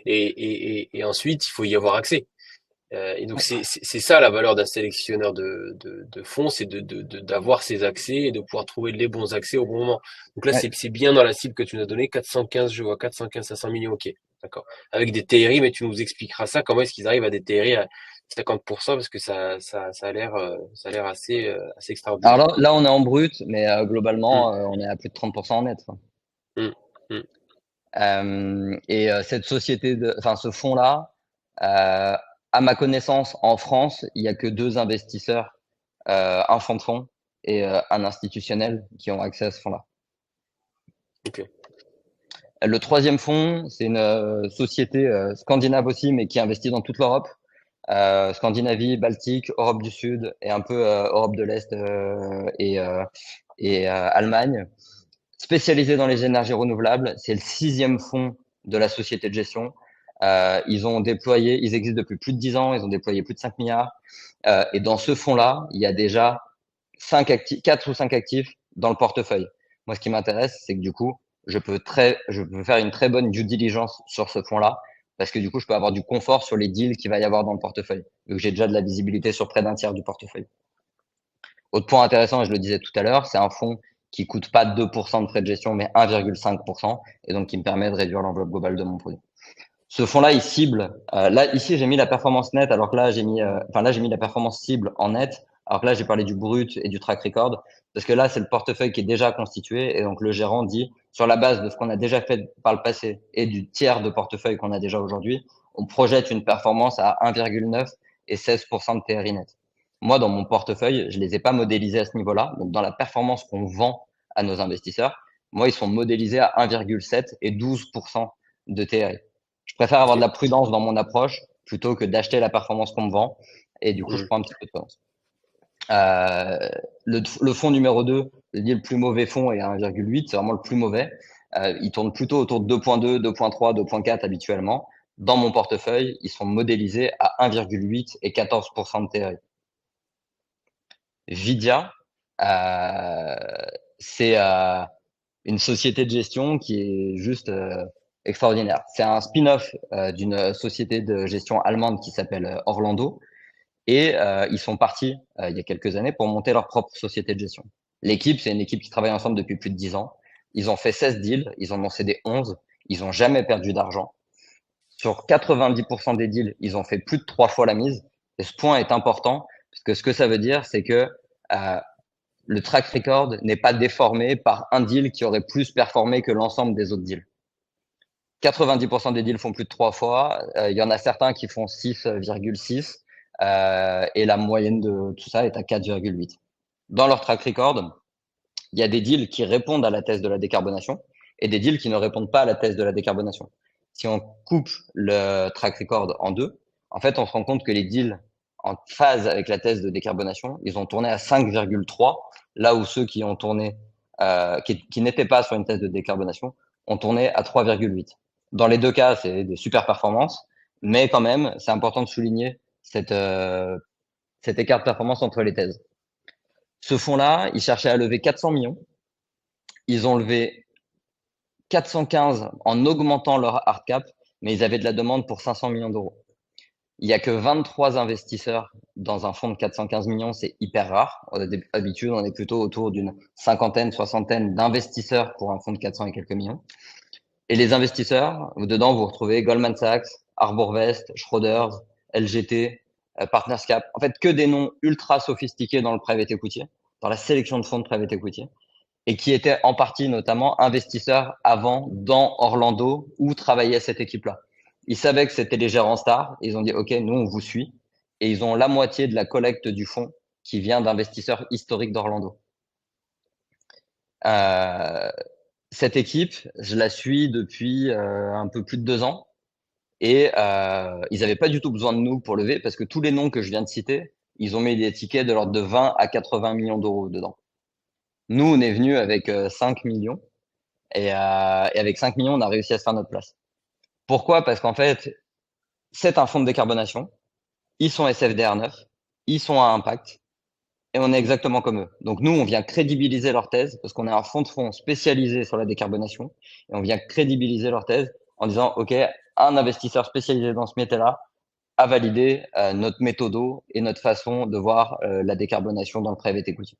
et ensuite il faut y avoir accès. Et donc c'est ça la valeur d'un sélectionneur de fonds, c'est d'avoir ces accès et de pouvoir trouver les bons accès au bon moment. Donc là ouais. c'est bien dans la cible que tu nous as donnée, 415, je vois 415, 500 millions, ok, d'accord. Avec des TRI, mais tu nous expliqueras ça, comment est-ce qu'ils arrivent à des TRI à 50% parce que ça a l'air assez Alors extraordinaire. là, on est en brut, mais Hmm, globalement, on est à plus de 30% en net, quoi. hmm, hmm. Et cette enfin ce fonds-là, euh, à ma connaissance, en France, il y a que 2 investisseurs, un fonds de fonds et un institutionnel qui ont accès à ce fonds-là. Ok. Le troisième fonds, c'est une société scandinave aussi, mais qui investit dans toute l'Europe. Scandinavie, Baltique, Europe du Sud et un peu Europe de l'Est et Allemagne. Spécialisé dans les énergies renouvelables, c'est le 6e fonds de la société de gestion. Ils existent depuis plus de 10 ans, ils ont déployé plus de 5 milliards. Et dans ce fonds-là, il y a déjà 4 ou 5 actifs dans le portefeuille. Moi, ce qui m'intéresse, c'est que du coup, je peux faire une très bonne due diligence sur ce fonds-là parce que du coup, je peux avoir du confort sur les deals qu'il va y avoir dans le portefeuille, vu que j'ai déjà de la visibilité sur près d'un tiers du portefeuille. Autre point intéressant, et je le disais tout à l'heure, c'est un fonds qui coûte pas 2% de frais de gestion, mais 1,5%, et donc qui me permet de réduire l'enveloppe globale de mon produit. Ce fonds-là, il cible. Là, ici, j'ai mis la performance nette, alors que là, j'ai mis la performance cible en net, alors que là, j'ai parlé du brut et du track record, parce que là, c'est le portefeuille qui est déjà constitué, et donc le gérant dit, sur la base de ce qu'on a déjà fait par le passé et du tiers de portefeuille qu'on a déjà aujourd'hui, on projette une performance à 1,9 et 16% de TRI net. Moi, dans mon portefeuille, je les ai pas modélisés à ce niveau-là. Donc, dans la performance qu'on vend à nos investisseurs, moi, ils sont modélisés à 1,7 et 12% de TRI. Je préfère avoir de Ok. la prudence dans mon approche plutôt que d'acheter la performance qu'on me vend. Et du coup, je Hmm. prends un petit peu de prudence. Euh, le fonds numéro 2, je dis le plus mauvais fonds est à 1,8, c'est vraiment le plus mauvais. Il tourne plutôt autour de 2.2, 2.3, 2.4 habituellement. Dans mon portefeuille, ils sont modélisés à 1,8 et 14% de TRI. Vidia, euh, c'est une société de gestion qui est juste extraordinaire. C'est un spin-off d'une société de gestion allemande qui s'appelle Orlando. Et ils sont partis il y a quelques années pour monter leur propre société de gestion. L'équipe, c'est une équipe qui travaille ensemble depuis plus de 10 ans. Ils ont fait 16 deals, ils en ont cédé 11, ils n'ont jamais perdu d'argent. Sur 90% des deals, ils ont fait plus de 3 fois la mise. Et ce point est important, parce que ce que ça veut dire, c'est que euh, le track record n'est pas déformé par un deal qui aurait plus performé que l'ensemble des autres deals. 90% des deals font plus de 3 fois. Il y en a certains qui font 6,6 et la moyenne de tout ça est à 4,8. Dans leur track record, il y a des deals qui répondent à la thèse de la décarbonation et des deals qui ne répondent pas à la thèse de la décarbonation. Si on coupe le track record en deux, en fait, on se rend compte que les deals en phase avec la thèse de décarbonation, ils ont tourné à 5,3, là où ceux qui ont tourné, qui n'étaient pas sur une thèse de décarbonation, ont tourné à 3,8. Dans les deux cas, c'est des super performances, mais quand même, c'est important de souligner cet écart de performance entre les thèses. Ce fonds-là, il cherchait à lever 400 millions. Ils ont levé 415 en augmentant leur hard cap, mais ils avaient de la demande pour 500 millions d'euros. Il y a que 23 investisseurs dans un fonds de 415 millions, c'est hyper rare. D'habitude, on est plutôt autour d'une cinquantaine, soixantaine d'investisseurs pour un fonds de 400 et quelques millions. Et les investisseurs, dedans, vous retrouvez Goldman Sachs, Arbor West, Schroders, LGT, Partners Cap. En fait, que des noms ultra sophistiqués dans le private equity, dans la sélection de fonds de private equity, et qui étaient en partie notamment investisseurs avant dans Orlando où travaillait cette équipe-là. Ils savaient que c'était les gérants stars. Et ils ont dit, OK, nous, on vous suit. Et ils ont la moitié de la collecte du fonds qui vient d'investisseurs historiques d'Orlando. Euh, Cette équipe, je la suis depuis un peu plus de 2 ans. Et ils n'avaient pas du tout besoin de nous pour lever parce que tous les noms que je viens de citer, ils ont mis des tickets de l'ordre de 20 à 80 millions d'euros dedans. Nous, on est venu avec 5 millions et avec 5 millions, on a réussi à se faire notre place. Pourquoi? Parce qu'en fait, c'est un fonds de décarbonation. Ils sont SFDR 9, ils sont à impact et on est exactement comme eux. Donc nous, on vient crédibiliser leur thèse parce qu'on est un fonds de fonds spécialisé sur la décarbonation et on vient crédibiliser leur thèse en disant, OK, un investisseur spécialisé dans ce métier-là a validé notre méthodo et notre façon de voir la décarbonation dans le private equity.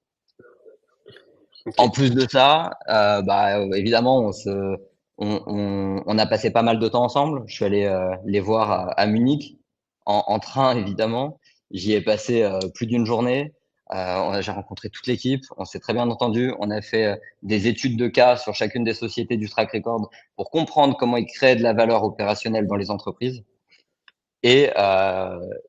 Ok. En plus de ça, évidemment, on a passé pas mal de temps ensemble. Je suis allé les voir à Munich en train, évidemment. J'y ai passé plus d'une journée. J'ai rencontré toute l'équipe. On s'est très bien entendu. On a fait des études de cas sur chacune des sociétés du track record pour comprendre comment ils créent de la valeur opérationnelle dans les entreprises. Et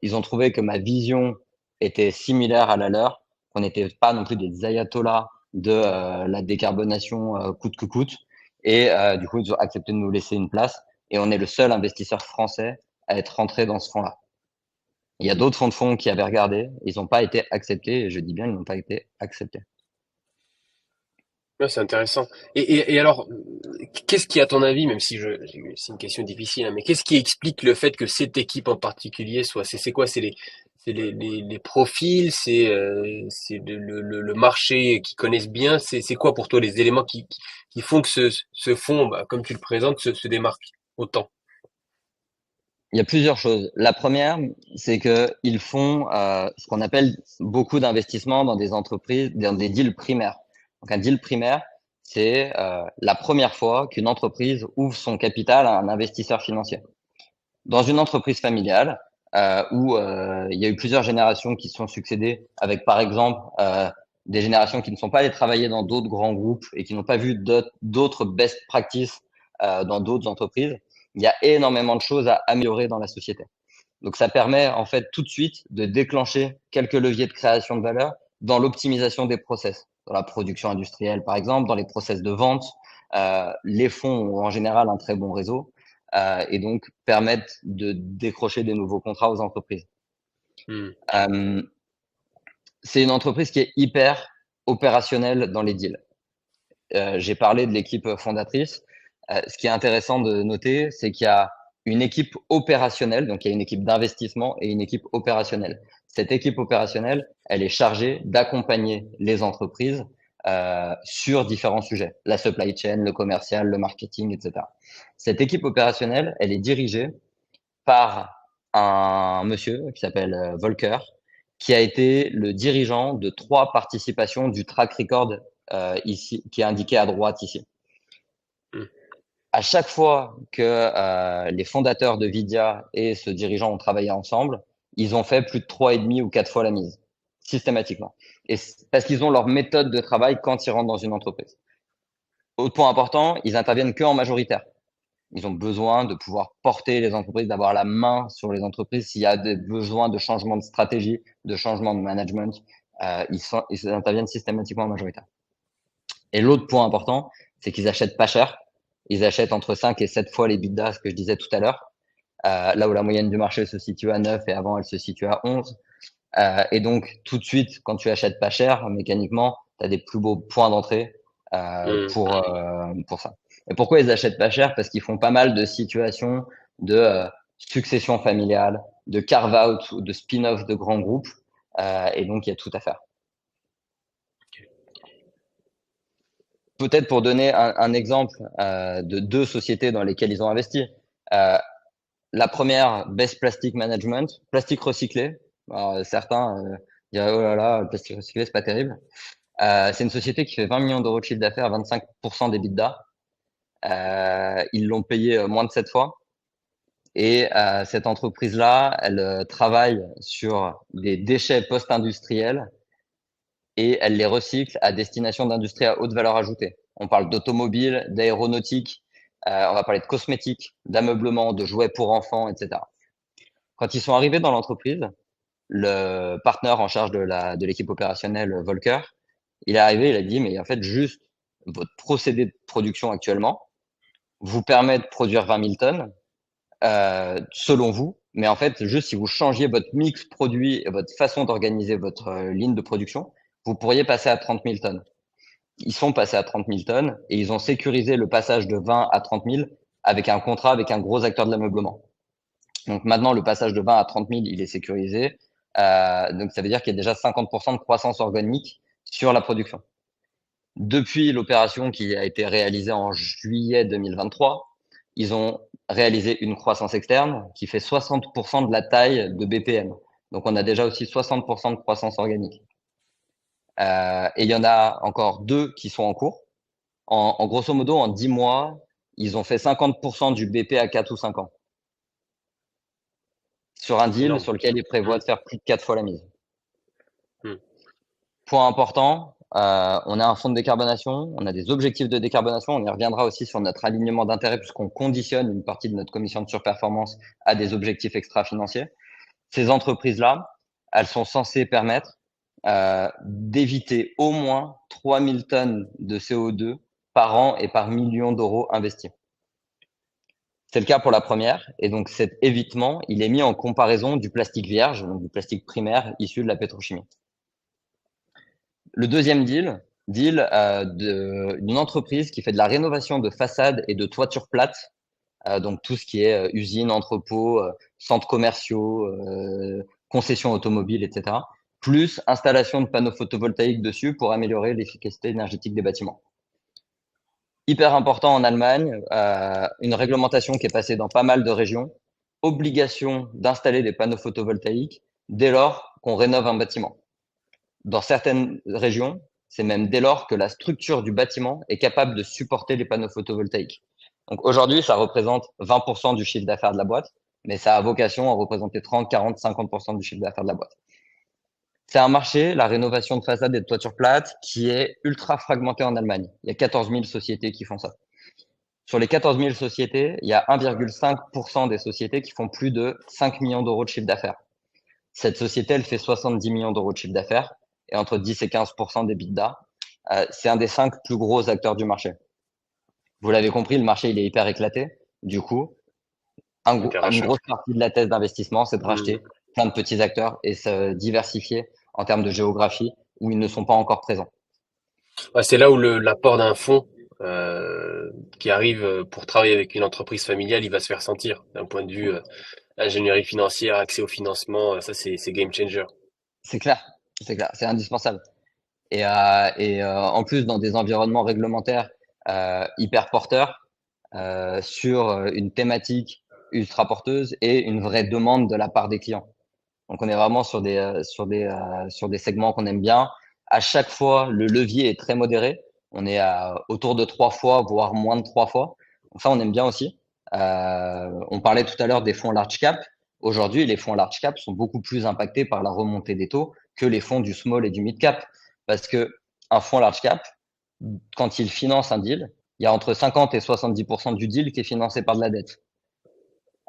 ils ont trouvé que ma vision était similaire à la leur, qu'on n'était pas non plus des ayatollahs de la décarbonation coûte que coûte. Et du coup, ils ont accepté de nous laisser une place. Et on est le seul investisseur français à être rentré dans ce fonds-là. Il y a d'autres fonds de fonds qui avaient regardé, ils n'ont pas été acceptés. Et je dis bien, ils n'ont pas été acceptés. Ouais, c'est intéressant. Et alors, qu'est-ce qui, à ton avis, même si c'est une question difficile, hein, mais qu'est-ce qui explique le fait que cette équipe en particulier soit, c'est quoi? C'est les profils, c'est le marché qu'ils connaissent bien. C'est quoi pour toi les éléments qui font que ce fonds, bah, comme tu le présentes, se démarque autant? Il y a plusieurs choses. La première, c'est que ils font ce qu'on appelle beaucoup d'investissements dans des entreprises, dans des deals primaires. Donc un deal primaire, c'est la première fois qu'une entreprise ouvre son capital à un investisseur financier. Dans une entreprise familiale où il y a eu plusieurs générations qui se sont succédées, avec par exemple des générations qui ne sont pas allées travailler dans d'autres grands groupes et qui n'ont pas vu d'autres best practices dans d'autres entreprises, il y a énormément de choses à améliorer dans la société. Donc ça permet en fait tout de suite de déclencher quelques leviers de création de valeur dans l'optimisation des process, dans la production industrielle par exemple, dans les process de vente. Les fonds ont en général un très bon réseau et donc permettent de décrocher des nouveaux contrats aux entreprises. Hmm. Euh, c'est une entreprise qui est hyper opérationnelle dans les deals. J'ai parlé de l'équipe fondatrice. Ce qui est intéressant de noter, c'est qu'il y a une équipe opérationnelle, donc il y a une équipe d'investissement et une équipe opérationnelle. Cette équipe opérationnelle, elle est chargée d'accompagner les entreprises sur différents sujets, la supply chain, le commercial, le marketing, etc. Cette équipe opérationnelle, elle est dirigée par un monsieur qui s'appelle Volker, qui a été le dirigeant de 3 participations du track record ici, qui est indiqué à droite ici. Hmm. À chaque fois que les fondateurs de Vidia et ce dirigeant ont travaillé ensemble, ils ont fait plus de 3,5 ou 4 fois la mise, systématiquement. Et parce qu'ils ont leur méthode de travail quand ils rentrent dans une entreprise. Autre point important, ils interviennent que en majoritaire. Ils ont besoin de pouvoir porter les entreprises, d'avoir la main sur les entreprises. S'il y a des besoins de changement de stratégie, de changement de management, ils interviennent systématiquement en majoritaire. Et l'autre point important, c'est qu'ils achètent pas cher. Ils achètent entre 5 et 7 fois les bidas, ce que je disais tout à l'heure. Là où la moyenne du marché se situe à 9 et avant, elle se situe à 11. Et donc, tout de suite, quand tu achètes pas cher, mécaniquement, tu as des plus beaux points d'entrée Hmm. pour ça. Et pourquoi ils achètent pas cher? Parce qu'ils font pas mal de situations de succession familiale, de carve-out ou de spin-off de grands groupes. Et donc, il y a tout à faire. Peut-être pour donner un exemple de 2 sociétés dans lesquelles ils ont investi. Euh, la première, Best Plastic Management, plastique recyclé. Alors, certains diraient, oh là là, le plastique recyclé, c'est pas terrible. C'est une société qui fait 20 millions d'euros de chiffre d'affaires, 25% d'EBITDA. Ils l'ont payé moins de 7 fois. Et cette entreprise-là, elle travaille sur des déchets post-industriels et elle les recycle à destination d'industries à haute valeur ajoutée. On parle d'automobile, d'aéronautique, on va parler de cosmétiques, d'ameublement, de jouets pour enfants, etc. Quand ils sont arrivés dans l'entreprise, le partenaire en charge de l'équipe opérationnelle, Volker, il est arrivé, il a dit, mais en fait, juste votre procédé de production actuellement vous permet de produire 20 000 tonnes, selon vous, mais en fait, juste si vous changiez votre mix produit et votre façon d'organiser votre ligne de production, vous pourriez passer à 30 000 tonnes. Ils sont passés à 30 000 tonnes et ils ont sécurisé le passage de 20 à 30 000 avec un contrat avec un gros acteur de l'ameublement. Donc maintenant, le passage de 20 à 30 000, il est sécurisé. Donc ça veut dire qu'il y a déjà 50% de croissance organique sur la production. Depuis l'opération qui a été réalisée en juillet 2023, ils ont réalisé une croissance externe qui fait 60% de la taille de BPM. Donc on a déjà aussi 60% de croissance organique. Et il y en a encore 2 qui sont en cours. En grosso modo, en 10 mois, ils ont fait 50% du BP à 4 ou 5 ans. Sur un deal Énorme. sur lequel ils prévoient Hmm. de faire plus de 4 fois la mise. Hmm. Point important, on a un fonds de décarbonation, on a des objectifs de décarbonation, on y reviendra aussi sur notre alignement d'intérêts puisqu'on conditionne une partie de notre commission de surperformance à des objectifs extra-financiers. Ces entreprises-là, elles sont censées permettre d'éviter au moins 3000 tonnes de CO2 par an et par million d'euros investis. C'est le cas pour la première, et donc cet évitement, il est mis en comparaison du plastique vierge, donc du plastique primaire issu de la pétrochimie. Le deuxième deal d'une entreprise qui fait de la rénovation de façades et de toitures plates, donc tout ce qui est usines, entrepôts, centres commerciaux, concessions automobiles, etc., plus installation de panneaux photovoltaïques dessus pour améliorer l'efficacité énergétique des bâtiments. Hyper important en Allemagne, une réglementation qui est passée dans pas mal de régions, obligation d'installer des panneaux photovoltaïques dès lors qu'on rénove un bâtiment. Dans certaines régions, c'est même dès lors que la structure du bâtiment est capable de supporter les panneaux photovoltaïques. Donc aujourd'hui, ça représente 20% du chiffre d'affaires de la boîte, mais ça a vocation à représenter 30, 40, 50% du chiffre d'affaires de la boîte. C'est un marché, la rénovation de façade et de toiture plate, qui est ultra fragmenté en Allemagne. Il y a 14 000 sociétés qui font ça. Sur les 14 000 sociétés, il y a 1,5% des sociétés qui font plus de 5 millions d'euros de chiffre d'affaires. Cette société, elle fait 70 millions d'euros de chiffre d'affaires et entre 10 et 15% d'EBITDA. C'est un des 5 plus gros acteurs du marché. Vous l'avez compris, le marché, il est hyper éclaté. Du coup, Donc un une rachat. grosse partie de la thèse d'investissement, c'est de Hmm. racheter plein de petits acteurs et se diversifier en termes de géographie où ils ne sont pas encore présents. Ouais, c'est là où l'apport d'un fonds qui arrive pour travailler avec une entreprise familiale, il va se faire sentir d'un point de vue ingénierie financière, accès au financement. Ça, c'est game changer. C'est clair, c'est clair, c'est indispensable. En plus, dans des environnements réglementaires hyper porteurs sur une thématique ultra porteuse et une vraie demande de la part des clients. Donc, on est vraiment sur des segments qu'on aime bien. À chaque fois, le levier est très modéré. On est autour de 3 fois, voire moins de 3 fois. Donc ça, on aime bien aussi. On parlait tout à l'heure des fonds large cap. Aujourd'hui, les fonds large cap sont beaucoup plus impactés par la remontée des taux que les fonds du small et du mid cap. Parce que un fonds large cap, quand il finance un deal, il y a entre 50 et 70% du deal qui est financé par de la dette.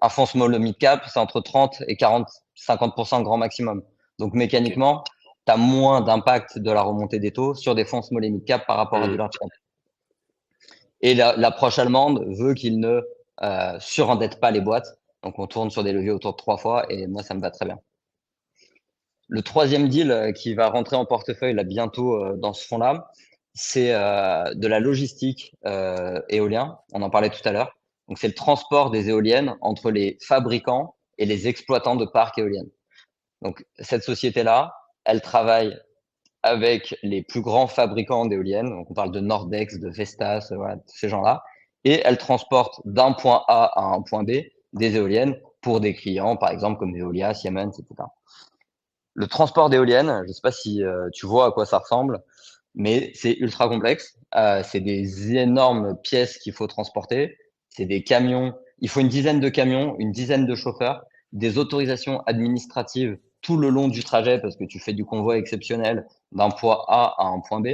Un fonds small ou mid cap, c'est entre 30 et 40, 50% grand maximum. Donc Ok. mécaniquement, tu as moins d'impact de la remontée des taux sur des fonds small et mid cap par rapport à du Hmm. large cap. Et l'approche allemande veut qu'ils ne surendettent pas les boîtes. Donc on tourne sur des leviers autour de 3 fois et moi, ça me va très bien. Le troisième deal qui va rentrer en portefeuille là bientôt dans ce fonds-là, c'est de la logistique éolien. On en parlait tout à l'heure. Donc c'est le transport des éoliennes entre les fabricants et les exploitants de parcs éoliennes. Donc cette société-là, elle travaille avec les plus grands fabricants d'éoliennes. Donc on parle de Nordex, de Vestas, voilà, ces gens-là. Et elle transporte d'un point A à un point B des éoliennes pour des clients, par exemple comme Veolia, Siemens, etc. Le transport d'éoliennes, je ne sais pas si tu vois à quoi ça ressemble, mais c'est ultra complexe. C'est des énormes pièces qu'il faut transporter. C'est des camions. Il faut une dizaine de camions, une dizaine de chauffeurs, des autorisations administratives tout le long du trajet parce que tu fais du convoi exceptionnel d'un point A à un point B.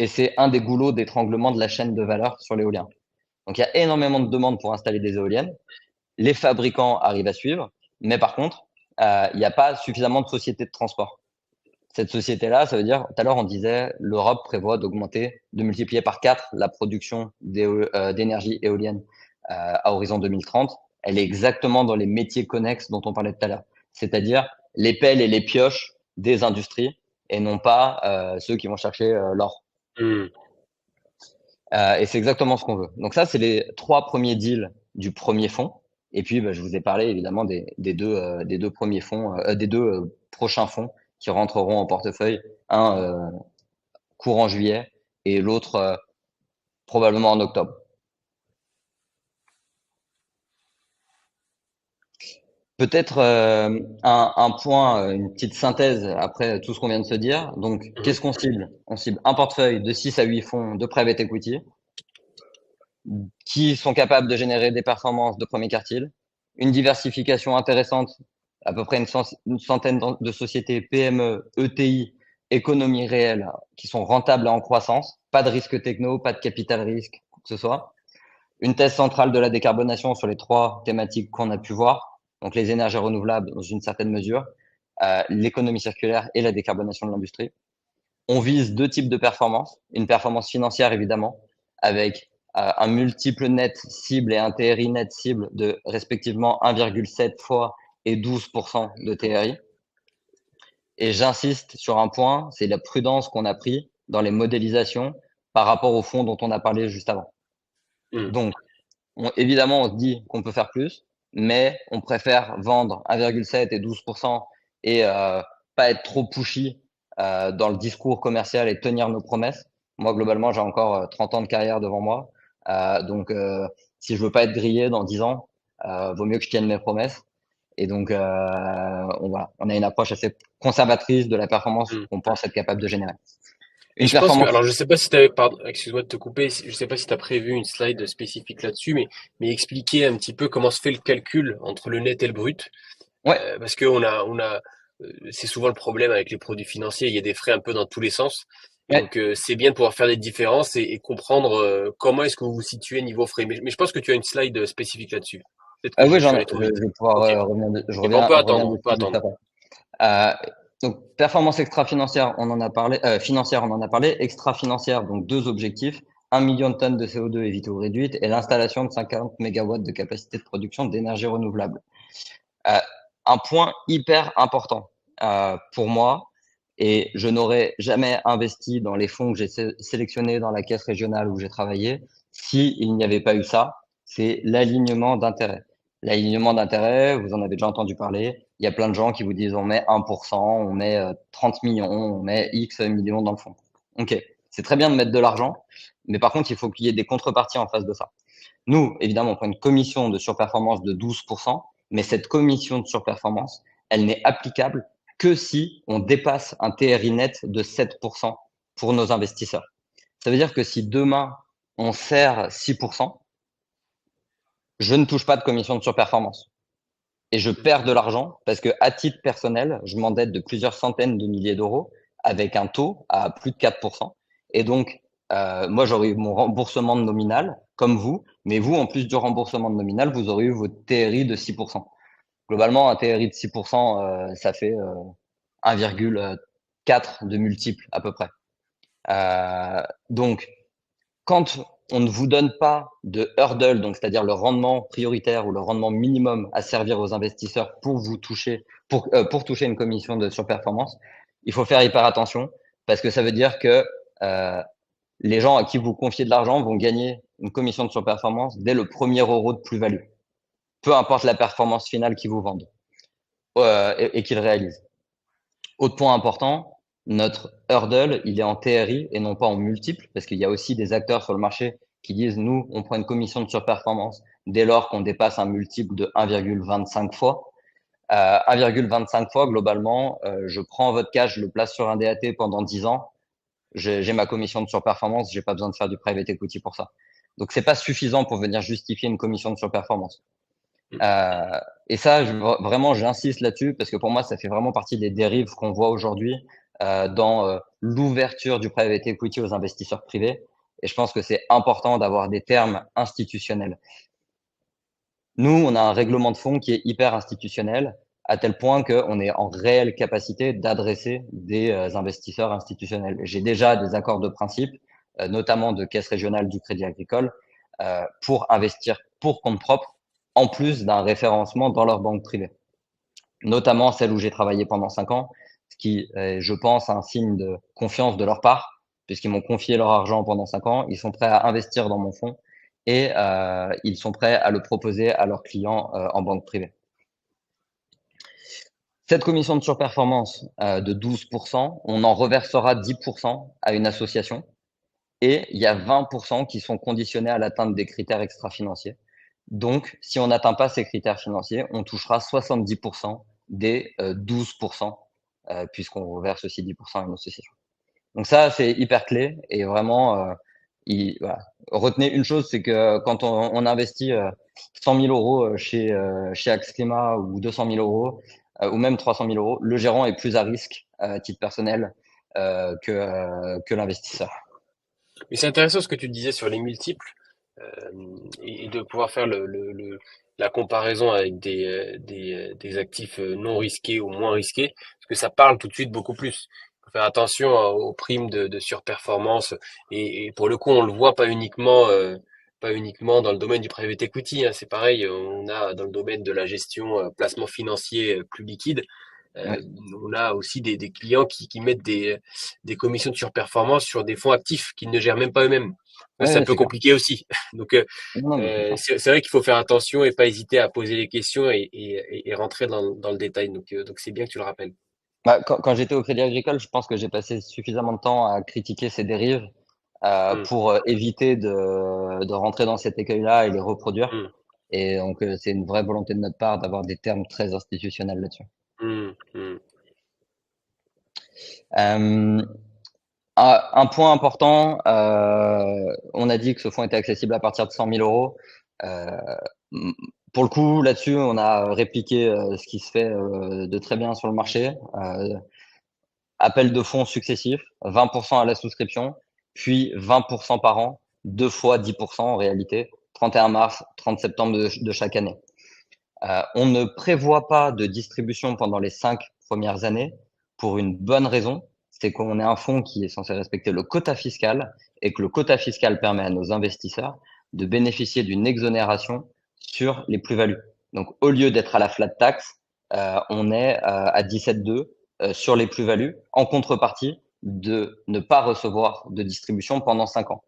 Et c'est un des goulots d'étranglement de la chaîne de valeur sur l'éolien. Donc il y a énormément de demandes pour installer des éoliennes. Les fabricants arrivent à suivre, mais par contre, il n'y a pas suffisamment de sociétés de transport. Cette société-là, ça veut dire, tout à l'heure, on disait, l'Europe prévoit d'augmenter, de multiplier par 4 la production d'énergie éolienne à horizon 2030. Elle est exactement dans les métiers connexes dont on parlait tout à l'heure, c'est-à-dire les pelles et les pioches des industries et non pas ceux qui vont chercher l'or. Hmm. Et c'est exactement ce qu'on veut. Donc ça, c'est les 3 premiers deals du premier fonds. Et puis, bah, je vous ai parlé évidemment des deux premiers fonds, des deux prochains fonds qui rentreront en portefeuille. Un courant juillet et l'autre probablement en octobre. Peut-être un point, une petite synthèse après tout ce qu'on vient de se dire. Donc, Mhm. qu'est-ce qu'on cible? On cible un portefeuille de 6 à 8 fonds de private equity qui sont capables de générer des performances de premier quartile, une diversification intéressante, à peu près une centaine de sociétés PME, ETI, économie réelle, qui sont rentables et en croissance, pas de risque techno, pas de capital risque, quoi que ce soit. Une thèse centrale de la décarbonation sur les 3 thématiques qu'on a pu voir, donc les énergies renouvelables dans une certaine mesure, l'économie circulaire et la décarbonation de l'industrie. On vise 2 types de performances. Une performance financière, évidemment, avec un multiple net cible et un TRI net cible de respectivement 1,7 fois et 12% de TRI. Et j'insiste sur un point, c'est la prudence qu'on a pris dans les modélisations par rapport au fonds dont on a parlé juste avant. Hmm. Donc, évidemment, on se dit qu'on peut faire plus, mais on préfère vendre 1,7 et 12% et pas être trop pushy dans le discours commercial et tenir nos promesses. Moi, globalement, j'ai encore 30 ans de carrière devant moi. Donc, si je veux pas être grillé dans 10 ans, Vaut mieux que je tienne mes promesses. Et donc, voilà, on a une approche assez conservatrice de la performance Hmm. qu'on pense être capable de générer. Et Une je pense que, performance, alors je sais pas si t'avais, pardon, excuse-moi de te couper, je sais pas si tu as prévu une slide spécifique là-dessus, mais expliquer un petit peu comment se fait le calcul entre le net et le brut. ouais, Parce que c'est souvent le problème avec les produits financiers, il y a des frais un peu dans tous les sens. Et ouais. donc, c'est bien de pouvoir faire des différences et comprendre comment est-ce que vous vous situez niveau frais. Mais je pense que tu as une slide spécifique là-dessus. Peut-être que Oui, je suis allé trop je vite. vais pouvoir Ok. je Et ben, reviens on peut dessus juste attendre. après. Euh, donc, performance extra-financière, on en a parlé, financière, on en a parlé, extra-financière, donc deux objectifs, 1 million de tonnes de CO2 évitées ou réduites et l'installation de 50 mégawatts de capacité de production d'énergie renouvelable. Euh, un point hyper important pour moi, et je n'aurais jamais investi dans les fonds que j'ai sélectionnés dans la caisse régionale où j'ai travaillé s'il n'y avait pas eu ça, c'est l'alignement d'intérêts. L'alignement d'intérêts, vous en avez déjà entendu parler, il y a plein de gens qui vous disent on met 1%, on met 30 millions, on met X millions dans le fonds. Ok, c'est très bien de mettre de l'argent, mais par contre, il faut qu'il y ait des contreparties en face de ça. Nous, évidemment, on prend une commission de surperformance de 12%, mais cette commission de surperformance, elle n'est applicable que si on dépasse un TRI net de 7% pour nos investisseurs. Ça veut dire que si demain, on sert 6%, je ne touche pas de commission de surperformance. Et je perds de l'argent parce que, à titre personnel, je m'endette de plusieurs centaines de milliers d'euros avec un taux à plus de 4%. Et donc, moi, j'aurais eu mon remboursement de nominal, comme vous, mais vous, en plus du remboursement de nominal, vous aurez eu votre TRI de 6%. Globalement, un TRI de 6%, ça fait 1,4 de multiple à peu près. Donc, quand on ne vous donne pas de hurdle, donc c'est-à-dire le rendement prioritaire ou le rendement minimum à servir aux investisseurs pour vous toucher, pour toucher une commission de surperformance, il faut faire hyper attention parce que ça veut dire que euh, les gens à qui vous confiez de l'argent vont gagner une commission de surperformance dès le premier euro de plus-value, peu importe la performance finale qu'ils vous vendent et qu'ils réalisent. Autre point important, notre hurdle, il est en TRI et non pas en multiple, parce qu'il y a aussi des acteurs sur le marché qui disent, nous, on prend une commission de surperformance dès lors qu'on dépasse un multiple de 1,25 fois. 1,25 fois, globalement, je prends votre cash, je le place sur un DAT pendant 10 ans, j'ai ma commission de surperformance, j'ai pas besoin de faire du private equity pour ça. Donc, c'est pas suffisant pour venir justifier une commission de surperformance. Euh, et ça, vraiment, j'insiste là-dessus parce que pour moi, ça fait vraiment partie des dérives qu'on voit aujourd'hui dans l'ouverture du private equity aux investisseurs privés. Et je pense que c'est important d'avoir des termes institutionnels. Nous, on a un règlement de fonds qui est hyper institutionnel, à tel point qu'on est en réelle capacité d'adresser des investisseurs institutionnels. J'ai déjà des accords de principe, notamment de caisse régionale du Crédit Agricole, pour investir pour compte propre, en plus d'un référencement dans leur banque privée, notamment celle où j'ai travaillé pendant 5 ans, ce qui est, je pense, un signe de confiance de leur part, puisqu'ils m'ont confié leur argent pendant 5 ans, ils sont prêts à investir dans mon fonds et ils sont prêts à le proposer à leurs clients en banque privée. Cette commission de surperformance de 12%, on en reversera 10% à une association et il y a 20% qui sont conditionnés à l'atteinte des critères extra-financiers. Donc, si on n'atteint pas ces critères financiers, on touchera 70% des 12%, puisqu'on reverse aussi 10% à une association. Donc ça, c'est hyper clé et vraiment, voilà. Retenez une chose, c'est que quand on investit 100 000 euros chez Axe Climat ou 200 000 euros ou même 300 000 euros, le gérant est plus à risque à titre personnel que l'investisseur. Mais c'est intéressant ce que tu disais sur les multiples et de pouvoir faire la comparaison avec des actifs non risqués ou moins risqués, parce que ça parle tout de suite beaucoup plus. Il faut faire attention aux primes de surperformance et pour le coup, on le voit pas uniquement dans le domaine du private equity, hein, c'est pareil, on a dans le domaine de la gestion placement financier plus liquide. Ouais, Euh, on a aussi des clients qui mettent des commissions de surperformance sur des fonds actifs qu'ils ne gèrent même pas eux-mêmes. C'est un ouais, peu c'est clair. compliqué aussi. Donc, Non, non, mais c'est ça. c'est vrai qu'il faut faire attention et pas hésiter à poser les questions et rentrer dans le détail. Donc c'est bien que tu le rappelles. Bah, quand j'étais au Crédit Agricole, je pense que j'ai passé suffisamment de temps à critiquer ces dérives Hum, pour éviter de rentrer dans cet écueil-là et les reproduire. hum. Et donc, c'est une vraie volonté de notre part d'avoir des termes très institutionnels là-dessus. Hmm, hmm. Euh, un point important, on a dit que ce fonds était accessible à partir de 100 000 euros. Euh, pour le coup, là-dessus, on a répliqué ce qui se fait de très bien sur le marché. Appel de fonds successifs, 20% à la souscription, puis 20% par an, 2 fois 10% en réalité, 31 mars, 30 septembre de chaque année. On ne prévoit pas de distribution pendant les 5 premières années pour une bonne raison, c'est qu'on est un fonds qui est censé respecter le quota fiscal et que le quota fiscal permet à nos investisseurs de bénéficier d'une exonération sur les plus-values. Donc, au lieu d'être à la flat tax, on est à 17,2 sur les plus-values en contrepartie de ne pas recevoir de distribution pendant 5 ans.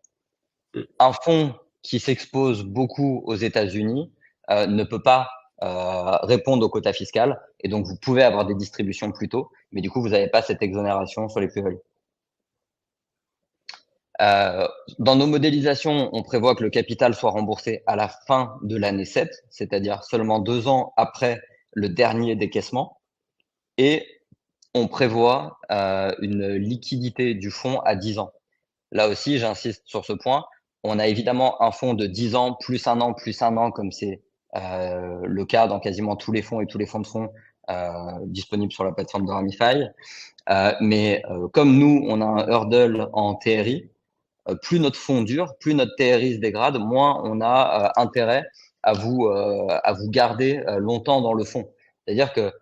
Un fonds qui s'expose beaucoup aux États-Unis ne peut pas répondre au quota fiscal et donc vous pouvez avoir des distributions plus tôt, mais du coup, vous n'avez pas cette exonération sur les plus-values. Euh, dans nos modélisations, on prévoit que le capital soit remboursé à la fin de l'année 7, c'est-à-dire seulement 2 ans après le dernier décaissement, et on prévoit une liquidité du fonds à 10 ans. Là aussi, j'insiste sur ce point. On a évidemment un fonds de 10 ans, plus un an, plus un an, comme c'est le cas dans quasiment tous les fonds et tous les fonds de fonds disponibles sur la plateforme de Ramify. Mais comme nous, on a un hurdle en TRI, plus notre fonds dure, plus notre TRI se dégrade, moins on a intérêt à vous garder longtemps dans le fonds. C'est-à-dire que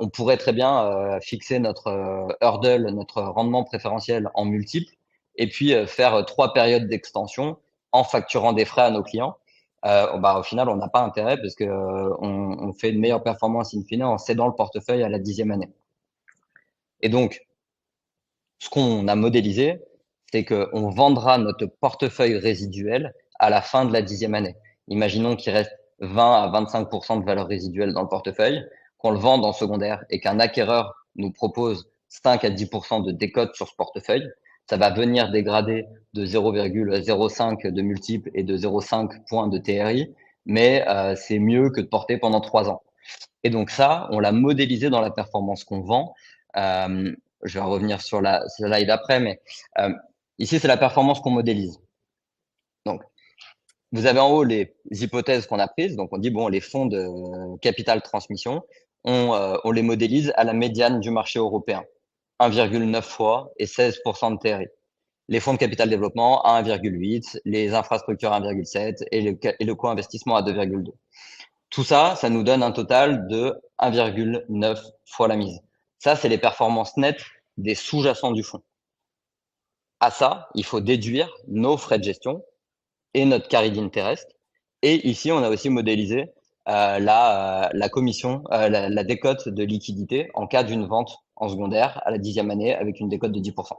on pourrait très bien fixer notre hurdle, notre rendement préférentiel en multiple, et puis faire 3 périodes d'extension en facturant des frais à nos clients. Au final, on n'a pas intérêt parce que on fait une meilleure performance in fine en cédant le portefeuille à la 10e année. Et donc, ce qu'on a modélisé, c'est qu'on vendra notre portefeuille résiduel à la fin de la 10e année. Imaginons qu'il reste 20 à 25% de valeur résiduelle dans le portefeuille, qu'on le vende en secondaire et qu'un acquéreur nous propose 5 à 10% de décote sur ce portefeuille. Ça va venir dégrader de 0,05 de multiple et de 0,5 points de TRI, mais c'est mieux que de porter pendant 3 ans. Et donc ça, on l'a modélisé dans la performance qu'on vend. Euh, je vais revenir sur la slide après, mais ici, c'est la performance qu'on modélise. Donc, vous avez en haut les hypothèses qu'on a prises. Donc, on dit, bon, les fonds de capital transmission, on les modélise à la médiane du marché européen, 1,9 fois et 16% de TRI. Les fonds de capital développement à 1,8, les infrastructures à 1,7 et le co-investissement à 2,2. Tout ça, ça nous donne un total de 1,9 fois la mise. Ça, c'est les performances nettes des sous-jacents du fonds. À ça, il faut déduire nos frais de gestion et notre carry interest. Et ici, on a aussi modélisé la commission, la décote de liquidité en cas d'une vente en secondaire à la 10e année avec une décote de 10%.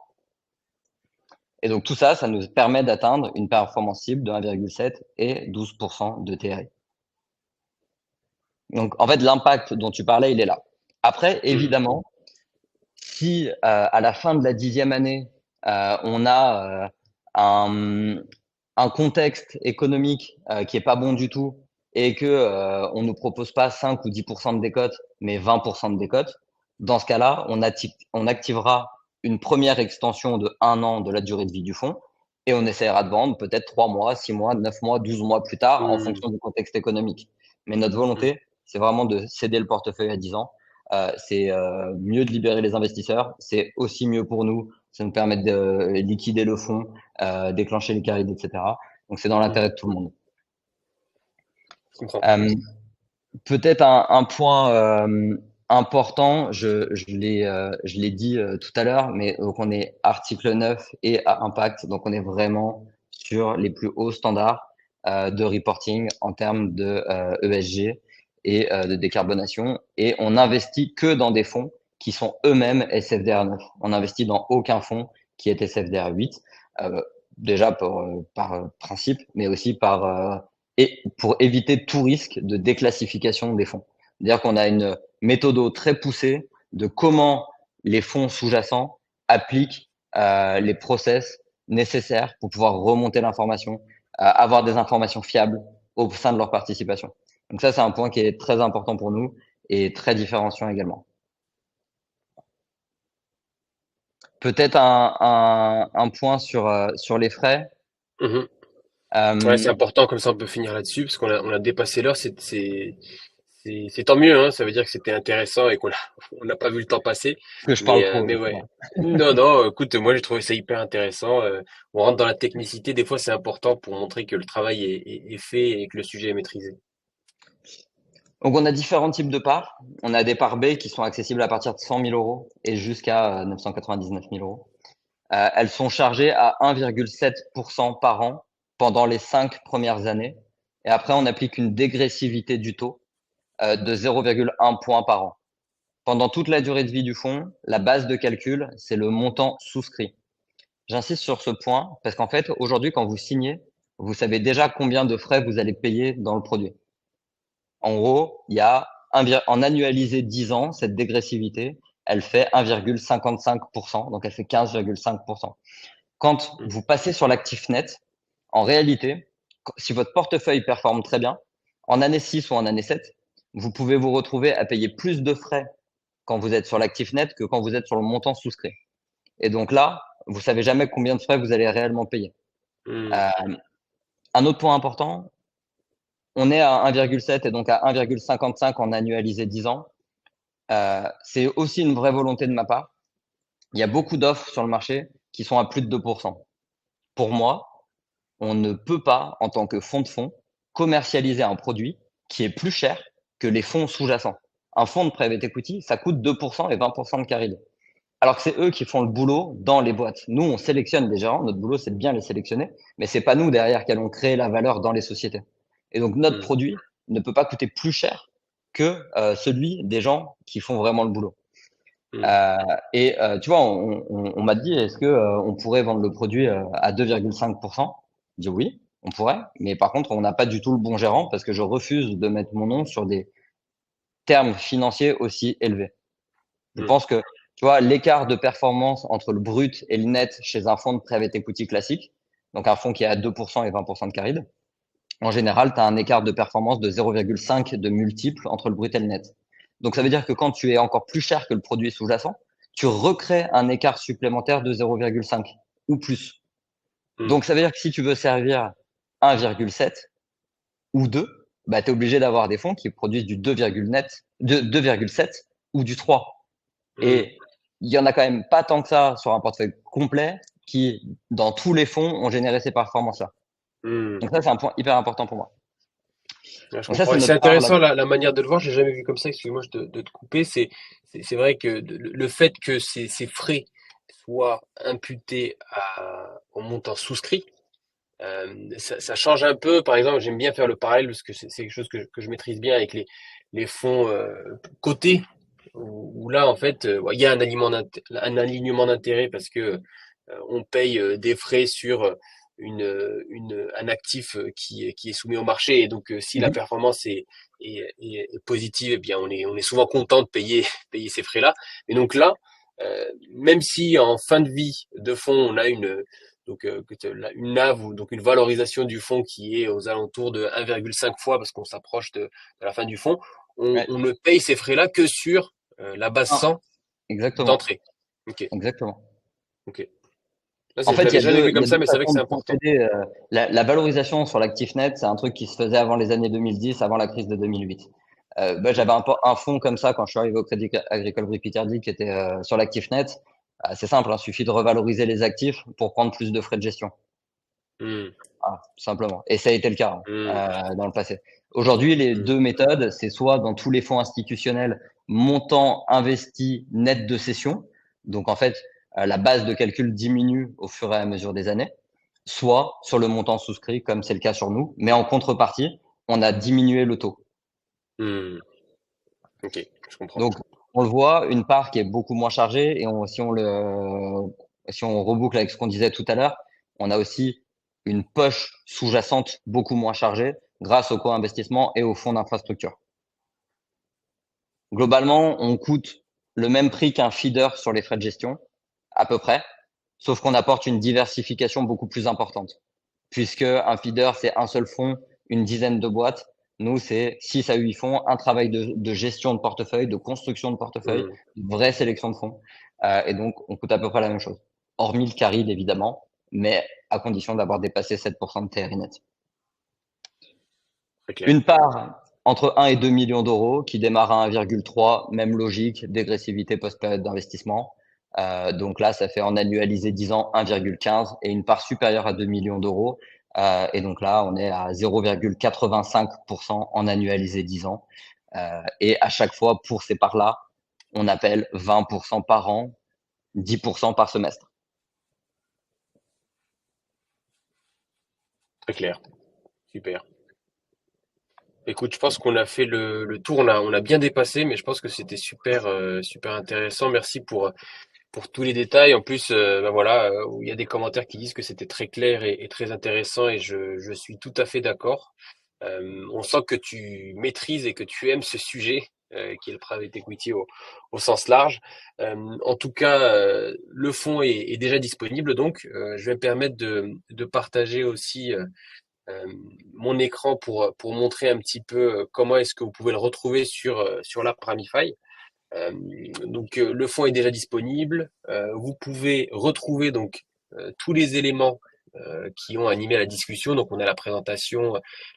Et donc tout ça, ça nous permet d'atteindre une performance cible de 1,7 et 12% de TRI. Donc en fait, l'impact dont tu parlais, il est là. Après, évidemment, si à la fin de la 10e année, on a un contexte économique qui est pas bon du tout et que on nous propose pas 5 ou 10% de décote, mais 20% de décote, dans ce cas-là, on activera une première extension de 1 an de la durée de vie du fonds et on essaiera de vendre peut-être 3 mois, 6 mois, 9 mois, 12 mois plus tard en fonction du contexte économique. Mais notre volonté, c'est vraiment de céder le portefeuille à 10 ans. C'est mieux de libérer les investisseurs, c'est aussi mieux pour nous, ça nous permet de liquider le fonds, déclencher les carrides, etc. Donc c'est dans l'intérêt de tout le monde. Peut-être un point important, je l'ai dit tout à l'heure, mais donc on est article 9 et à impact, donc on est vraiment sur les plus hauts standards de reporting en termes de ESG et de décarbonation, et on n'investit que dans des fonds qui sont eux-mêmes SFDR 9. On n'investit dans aucun fonds qui est SFDR 8, déjà par principe, mais aussi et pour éviter tout risque de déclassification des fonds. C'est-à-dire qu'on a une méthode très poussée de comment les fonds sous-jacents appliquent les process nécessaires pour pouvoir remonter l'information, avoir des informations fiables au sein de leur participation. Donc ça, c'est un point qui est très important pour nous et très différenciant également. Peut-être un point sur les frais. Mhm. Ouais, c'est Euh, important, comme ça on peut finir là-dessus, parce on a dépassé l'heure, c'est tant mieux, hein, ça veut dire que c'était intéressant et on n'a pas vu le temps passer, que je parle trop, mais ouais. justement. Non, non, écoute, moi j'ai trouvé ça hyper intéressant. On rentre dans la technicité, des fois c'est important pour montrer que le travail est fait et que le sujet est maîtrisé. Donc, on a différents types de parts. On a des parts B qui sont accessibles à partir de 100 000 euros et jusqu'à 999 000 euros. Elles sont chargées à 1,7% par an pendant les 5 premières années. Et après, on applique une dégressivité du taux de 0,1 point par an. Pendant toute la durée de vie du fonds, la base de calcul, c'est le montant souscrit. J'insiste sur ce point parce qu'en fait, aujourd'hui, quand vous signez, vous savez déjà combien de frais vous allez payer dans le produit. En gros, il y a en annualisé 10 ans, cette dégressivité, elle fait 1,55%, donc elle fait 15,5%. Quand Mm. vous passez sur l'actif net, en réalité, si votre portefeuille performe très bien, en année 6 ou en année 7, vous pouvez vous retrouver à payer plus de frais quand vous êtes sur l'actif net que quand vous êtes sur le montant souscrit. Et donc là, vous savez jamais combien de frais vous allez réellement payer. Mm. Euh, un autre point important, on est à 1,7 et donc à 1,55 en annualisé 10 ans. C'est aussi une vraie volonté de ma part. Il y a beaucoup d'offres sur le marché qui sont à plus de 2%. Pour moi, on ne peut pas, en tant que fonds de fonds, commercialiser un produit qui est plus cher que les fonds sous-jacents. Un fonds de private equity, ça coûte 2% et 20% de carry. Alors que c'est eux qui font le boulot dans les boîtes. Nous, on sélectionne des gérants. Notre boulot, c'est de bien les sélectionner, mais c'est pas nous derrière qui allons créer la valeur dans les sociétés. Et donc, notre Mm. produit ne peut pas coûter plus cher que celui des gens qui font vraiment le boulot. Mm. Euh, tu vois, on m'a dit, est-ce que on pourrait vendre le produit à 2,5%? Je dis oui, on pourrait, mais par contre, on n'a pas du tout le bon gérant parce que je refuse de mettre mon nom sur des termes financiers aussi élevés. Je Mm. pense que, tu vois, l'écart de performance entre le brut et le net chez un fonds de private equity classique, donc un fonds qui est à 2% et 20% de carried, en général, tu as un écart de performance de 0,5 de multiple entre le brut et le net. Donc, ça veut dire que quand tu es encore plus cher que le produit sous-jacent, tu recrées un écart supplémentaire de 0,5 ou plus. Mm. Donc, ça veut dire que si tu veux servir 1,7 ou 2, bah, tu es obligé d'avoir des fonds qui produisent du 2,7 ou du 3. Mm. Et il y en a quand même pas tant que ça sur un portefeuille complet qui, dans tous les fonds, ont généré ces performances-là. Mm. Donc ça, c'est un point hyper important pour moi. Ouais, je Donc ça, comprends. c'est Et c'est notre part là. intéressant la manière de le voir. J'ai jamais vu comme ça. Excuse-moi de te couper. C'est vrai que le fait que ces frais soient imputés au montant souscrit, ça change un peu. Par exemple, j'aime bien faire le parallèle parce que c'est quelque chose que je maîtrise bien avec les fonds cotés. Où là, en fait, ouais, il y a un alignement d'intérêt parce que on paye des frais sur un actif qui est soumis au marché. Et donc, si la Mhm. performance est positive, eh bien, on est souvent content de payer, payer ces frais-là. Et donc là, même si en fin de vie de fonds, on a une NAV ou donc une valorisation du fonds qui est aux alentours de 1,5 fois parce qu'on s'approche de la fin du fonds, Ouais. on ne paye ces frais-là que sur la base Ah, 100 exactement. d'entrée. Ok, Exactement. ok. Là, En je fait, l'avais jamais vu il y comme a ça, deux mais c'est vrai que façons c'est de important. procéder. La valorisation sur l'actif net, c'est un truc qui se faisait avant les années 2010, avant la crise de 2008. Bah, Mm, j'avais un fonds comme ça quand je suis arrivé au Crédit Agricole Picardie qui était sur l'actif net. C'est simple, il suffit de revaloriser les actifs pour prendre plus de frais de gestion. mm, Voilà, tout simplement. Et ça a été le cas mm, dans le passé. Aujourd'hui, les mm, deux méthodes, c'est soit dans tous les fonds institutionnels, montant investi net de cession. Donc, en fait, la base de calcul diminue au fur et à mesure des années, soit sur le montant souscrit, comme c'est le cas sur nous. Mais en contrepartie, on a diminué le taux. mm. Ok, je comprends. Donc, on le voit, une part qui est beaucoup moins chargée. Et si on reboucle avec ce qu'on disait tout à l'heure, on a aussi une poche sous-jacente beaucoup moins chargée grâce au co-investissement et au fonds d'infrastructure. Globalement, on coûte le même prix qu'un feeder sur les frais de gestion, à peu près, sauf qu'on apporte une diversification beaucoup plus importante. Puisque un feeder, c'est un seul fonds, une dizaine de boîtes. Nous, c'est 6 à 8 fonds, un travail de gestion de portefeuille, de construction de portefeuille, Hmm. une vraie sélection de fonds. Et donc, on coûte à peu près la même chose. Hormis le carry, évidemment, mais à condition d'avoir dépassé 7% de TRI net. Très clair. Une part entre 1 et 2 millions d'euros qui démarre à 1,3, même logique, dégressivité post-période d'investissement. Donc là, ça fait en annualisé 10 ans 1,15 et une part supérieure à 2 millions d'euros. Et donc là, on est à 0,85% en annualisé 10 ans. Et à chaque fois, pour ces parts-là, on appelle 20% par an, 10% par semestre. Très clair. Super. Écoute, je pense qu'on a fait le tour, on a bien dépassé, mais je pense que c'était super, super intéressant. Merci pour tous les détails. En plus, ben voilà, il y a des commentaires qui disent que c'était très clair et très intéressant, et je suis tout à fait d'accord. On sent que tu maîtrises et que tu aimes ce sujet, qui est le private equity au sens large. En tout cas, le fonds est déjà disponible, donc je vais me permettre de partager aussi euh, mon écran pour montrer un petit peu comment est-ce que vous pouvez le retrouver sur l'app Ramify. Euh, donc le fonds est déjà disponible. Vous pouvez retrouver donc tous les éléments qui ont animé la discussion. Donc on a la présentation,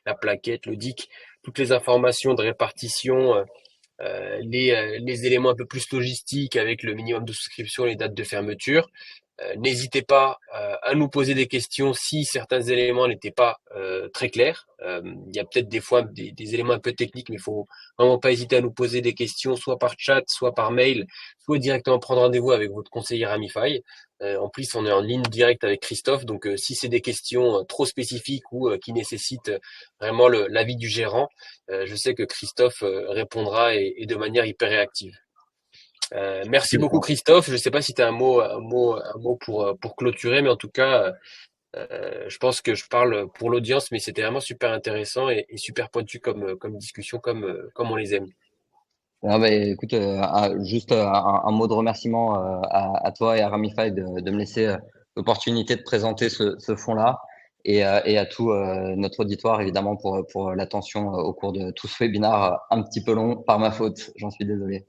la plaquette, le DIC, toutes les informations de répartition, les éléments un peu plus logistiques avec le minimum de souscription, les dates de fermeture. N'hésitez pas à nous poser des questions si certains éléments n'étaient pas très clairs. Il y a peut-être des fois des éléments un peu techniques, mais il faut vraiment pas hésiter à nous poser des questions, soit par chat, soit par mail, soit directement prendre rendez-vous avec votre conseiller Ramify. En plus, on est en ligne directe avec Christophe, donc si c'est des questions trop spécifiques ou qui nécessitent vraiment l'avis du gérant, je sais que Christophe répondra et de manière hyper réactive. Merci beaucoup Christophe. Je ne sais pas si tu as un mot pour clôturer, mais en tout cas, je pense que je parle pour l'audience, mais c'était vraiment super intéressant et super pointu comme discussion, comme on les aime. Ah bah, écoute, juste un mot de remerciement à toi et à Ramify de me laisser l'opportunité de présenter ce fonds-là et à tout notre auditoire, évidemment, pour l'attention au cours de tout ce webinaire un petit peu long par ma faute. J'en suis désolé.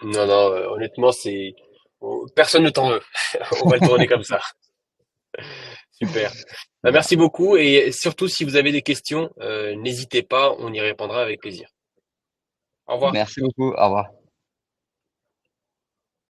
Non, non, honnêtement, personne ne t'en veut. On va le tourner comme ça. Super. Bah, Super. merci beaucoup et surtout si vous avez des questions, n'hésitez pas, on y répondra avec plaisir. Au revoir. Merci beaucoup. Au revoir.